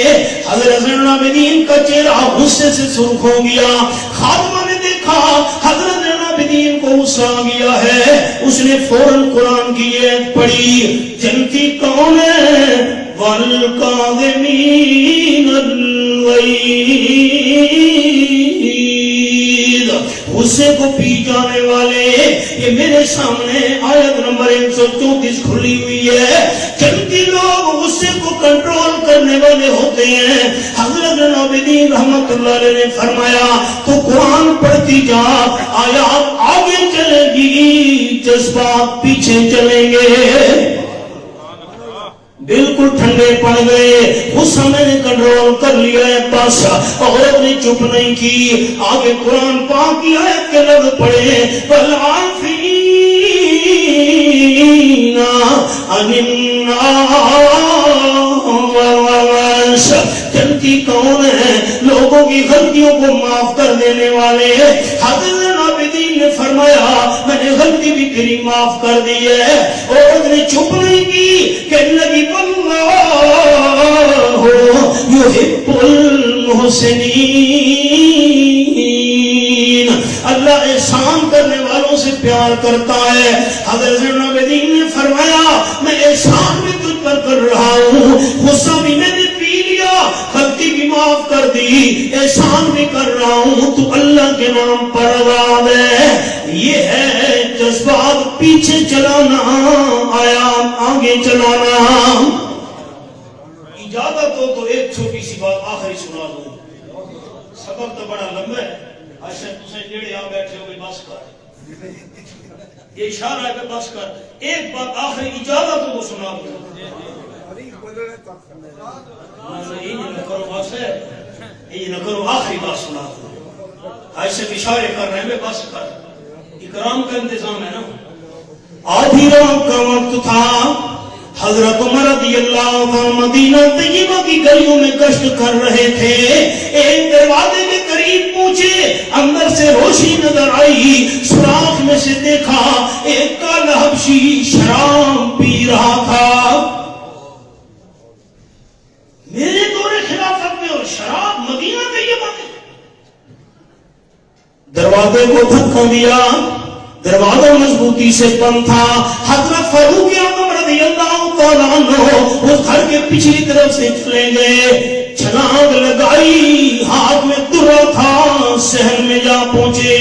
حضرت زین العابدین کا چہرہ غصے سے سرخ ہو گیا. خادمہ نے دیکھا حضرت زین العابدین کو غصہ آ گیا ہے. اس نے فوراً قرآن کی یہ پڑھی جنتی کون ہے والکاظمین الغیظ غصے کو پی جانے والے یہ میرے سامنے آیت نمبر 134 کھلی ہوئی ہے جنتی لوگ غصے کو کنٹرول کرنے والے ہوتے ہیں حضرت نبی رحمت اللہ علیہ نے فرمایا تو قرآن پڑھتی جا آیات آگے چلے گی جذبات پیچھے چلیں گے بالکل ٹھنڈے پڑ گئے غصہ میں نے کنٹرول کر لیا ہے بس عورت نے چپ نہیں کی آگے قرآن پاک کی آیت کے لفظ پڑھے والعافین عن الناس جنتی کون ہے لوگوں کی غلطیوں کو معاف کر دینے والے حضرت عابدین نے فرمایا میں نے غلطی بھی تیری معاف کر دی ہے عورت نے چپ نہیں کی کہنے لگی اللہ یحب المحسنین اللہ احسان کرنے والوں سے پیار کرتا ہے حضرت عابدین نے فرمایا میں احسان بھی تجھ پر کر رہا ہوں غصہ بھی میں نے پی لیا غلطی بھی معاف کر دی احسان بھی کر رہا ہوں تو اللہ کے نام پر آزاد ہے یہ ہے جذبات پیچھے چلانا آیا آگے چلانا اجازت ہو تو ایک چھوٹی سی بات آخری سنا دوں سبب تو بڑا لمبا ہے اچھا تسے جڑے آ بیٹھے ہو بس کر یہ اشارہ ہے کہ بس کر ایک بات آخری اجازت ہو تو سنا دوں یہ نہ کرو بس ہے یہ نہ کرو آخری بات سنا دوں ایسے اشارے کر رہے ہیں بس کر اکرام کا انتظام ہے نا آدھی رات کا وقت تھا حضرت عمر رضی اللہ عنہ مدینہ طیبہ کی گلیوں میں گشت کر رہے تھے ایک دروازے کے قریب پہنچے اندر سے روشنی نظر آئی سوراخ میں سے دیکھا ایک کالا حبشی شراب پی رہا تھا میرے دور خلافت میں اور شراب مدینہ طیبہ میں دروازے کو دھکا دیا دروازہ مضبوطی سے بند تھا حضرت فاروق اعظم رضی اللہ تعالیٰ عنہ اس گھر کے پچھلی طرف سے چلے گئے چھلانگ لگائی ہاتھ میں درہ تھا صحن میں جا پہنچے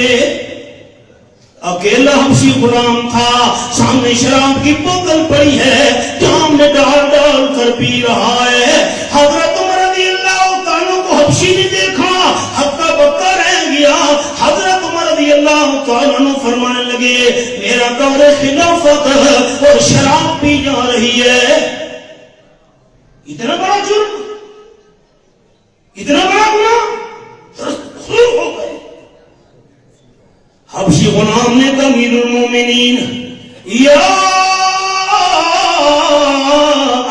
اکیلا حبشی غلام تھا سامنے شراب کی بوتل پڑی ہے جام میں ڈال ڈال کر پی رہا ہے حضرت عمر رضی اللہ تعالیٰ کو حبشی نے دیکھا ہکا بکا رہ گیا حضرت عمر رضی اللہ تعالیٰ عنہ فرمانے لگے میرا دور خلافت اور شراب پی جا رہی ہے اتنا بڑا جرم اتنا بڑا گناہ خلوف ہو گئے حبشی غلام نے کہا امیر المومنین یا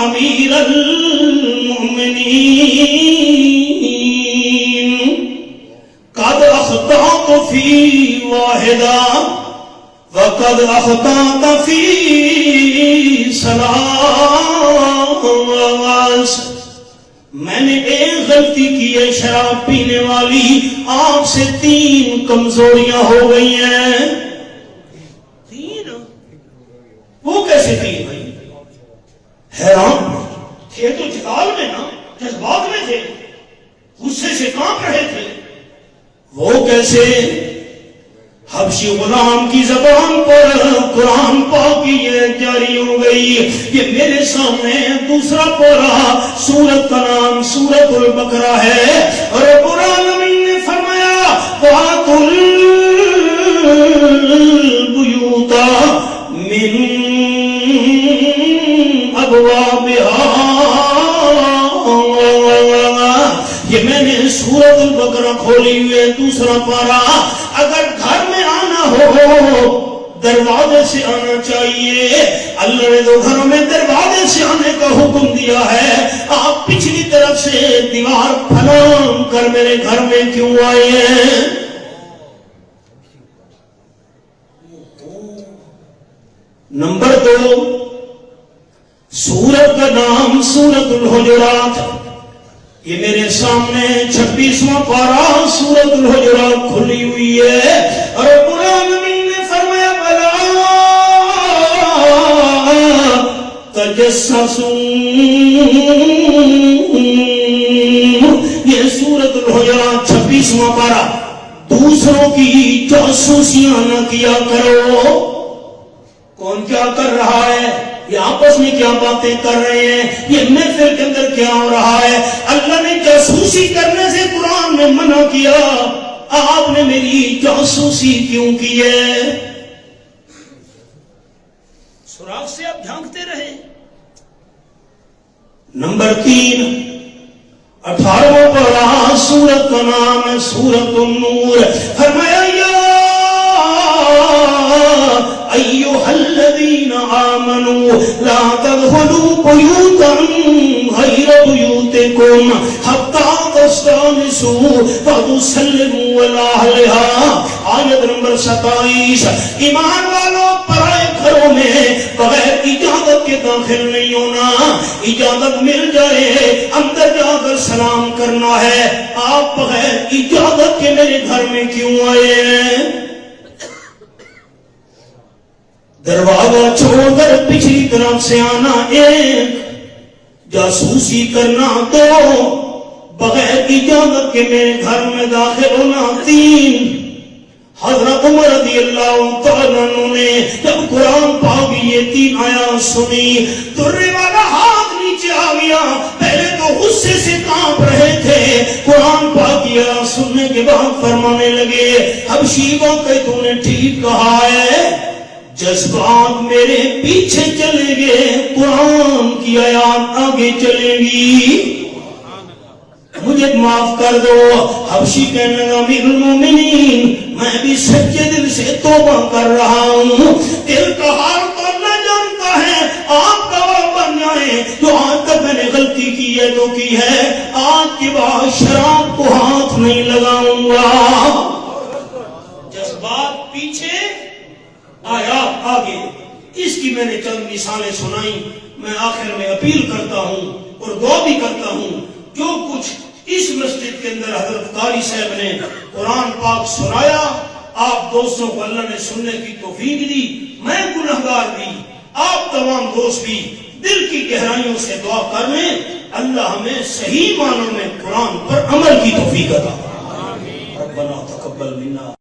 امیر المومنین قد اخطأت فی واحدہ وقد اخطأت فی ثلاث میں نے ایک غلطی کی ہے شراب پینے والی آپ سے 3 کمزوریاں ہو گئی ہیں 3 وہ کیسے 3 بھائی حیران تھے تو جدال میں نا جذبات میں تھے غصے سے کانپ رہے تھے وہ کیسے حبشی غلام کی زبان پر قرآن پاک کی یہ جاری ہو گئی یہ میرے سامنے دوسرا پورا سورت کا نام سورت البقرہ ہے اور رب العالمین نے فرمایا وَآتُوا الْبُيُوتَ مِنْ أَبْوَابِهَا یہ میں نے سورت البقرہ کھولی ہوئے دوسرا پارا اگر گھر میں آنا ہو دروازے سے آنا چاہیے اللہ نے دو گھروں میں دروازے سے آنے کا حکم دیا ہے آپ پچھلی طرف سے دیوار پھلانگ کر میرے گھر میں کیوں آئے ہیں نمبر 2 سورت کا نام سورت الحجرات یہ میرے سامنے 26واں پارا سورت الحجرات کھلی ہوئی ہے اور رب العالمین نے فرمایا بلا یہ سورۃ الحجرات 26واں پارہ. دوسروں کی جاسوسیاں نہ کیا کرو. کون کیا کر رہا ہے؟ یہ آپس میں کیا باتیں کر رہے ہیں؟ یہ محفل کے اندر کیا ہو رہا ہے؟ اللہ نے جاسوسی کرنے سے قرآن میں منع کیا. آپ نے میری جاسوسی کیوں کی ہے؟ سراغ سے آپ جھانکتے رہے. نمبر 3 18واں پارہ سورت کا نام ہے سورت النور. فرمایا یا ایھا الذین آمنوا لا تدخلوا بیوتا غیر بیوتکم حتی تستأنسوا وتسلموا علی اہلہا. آیت نمبر 27. ایمان والوں پرائے گھروں میں بغیر اجازت کے داخل نہیں ہونا. اجازت مل جائے اندر جا کر سلام کرنا ہے. آپ بغیر اجازت کے میرے گھر میں کیوں آئے ہیں؟ دروازہ چھوڑ کر پچھلی طرف سے آنا 1، جاسوسی کرنا 2، بغیر اجازت کے میرے گھر میں داخل ہونا 3. حضرت عمر رضی اللہ تعالیٰ عنہ نے جب قرآن پاک یہ 3 آیات سنی درے والا ہاتھ نیچے آ گیا. پہلے تو غصے سے کانپ رہے تھے. قرآن پاک کی آیات سننے کے بعد فرمانے لگے حبشی کو کہ تو نے ٹھیک کہا ہے. جذبات میرے پیچھے چلے گئے، قرآن کی آیات آگے چلے گی. مجھے معاف کر دو. حبشی کہنے لگا امیر المومنین میں بھی سچے دل سے توبہ کر رہا ہوں. دل کا حال تو اللہ جانتا ہے. آپ گواہ بن جائیں جو آج تک میں نے غلطی کی ہے تو کی ہے. آج کے بعد شراب کو ہاتھ نہیں لگاؤں گا. جذبات پیچھے آیات آگے. اس کی میں نے چند مثالیں سنائی. میں آخر میں اپیل کرتا ہوں اور دعا بھی کرتا ہوں جو کچھ اس مسجد کے اندر حضرت قاری صاحب نے قرآن پاک سنایا آپ دوستوں کو اللہ نے سننے کی توفیق دی. میں گنہگار بھی، آپ تمام دوست بھی دل کی گہرائیوں سے دعا کر لیں اللہ ہمیں صحیح معنوں میں قرآن پر عمل کی توفیق عطا. ربنا تقبل منا.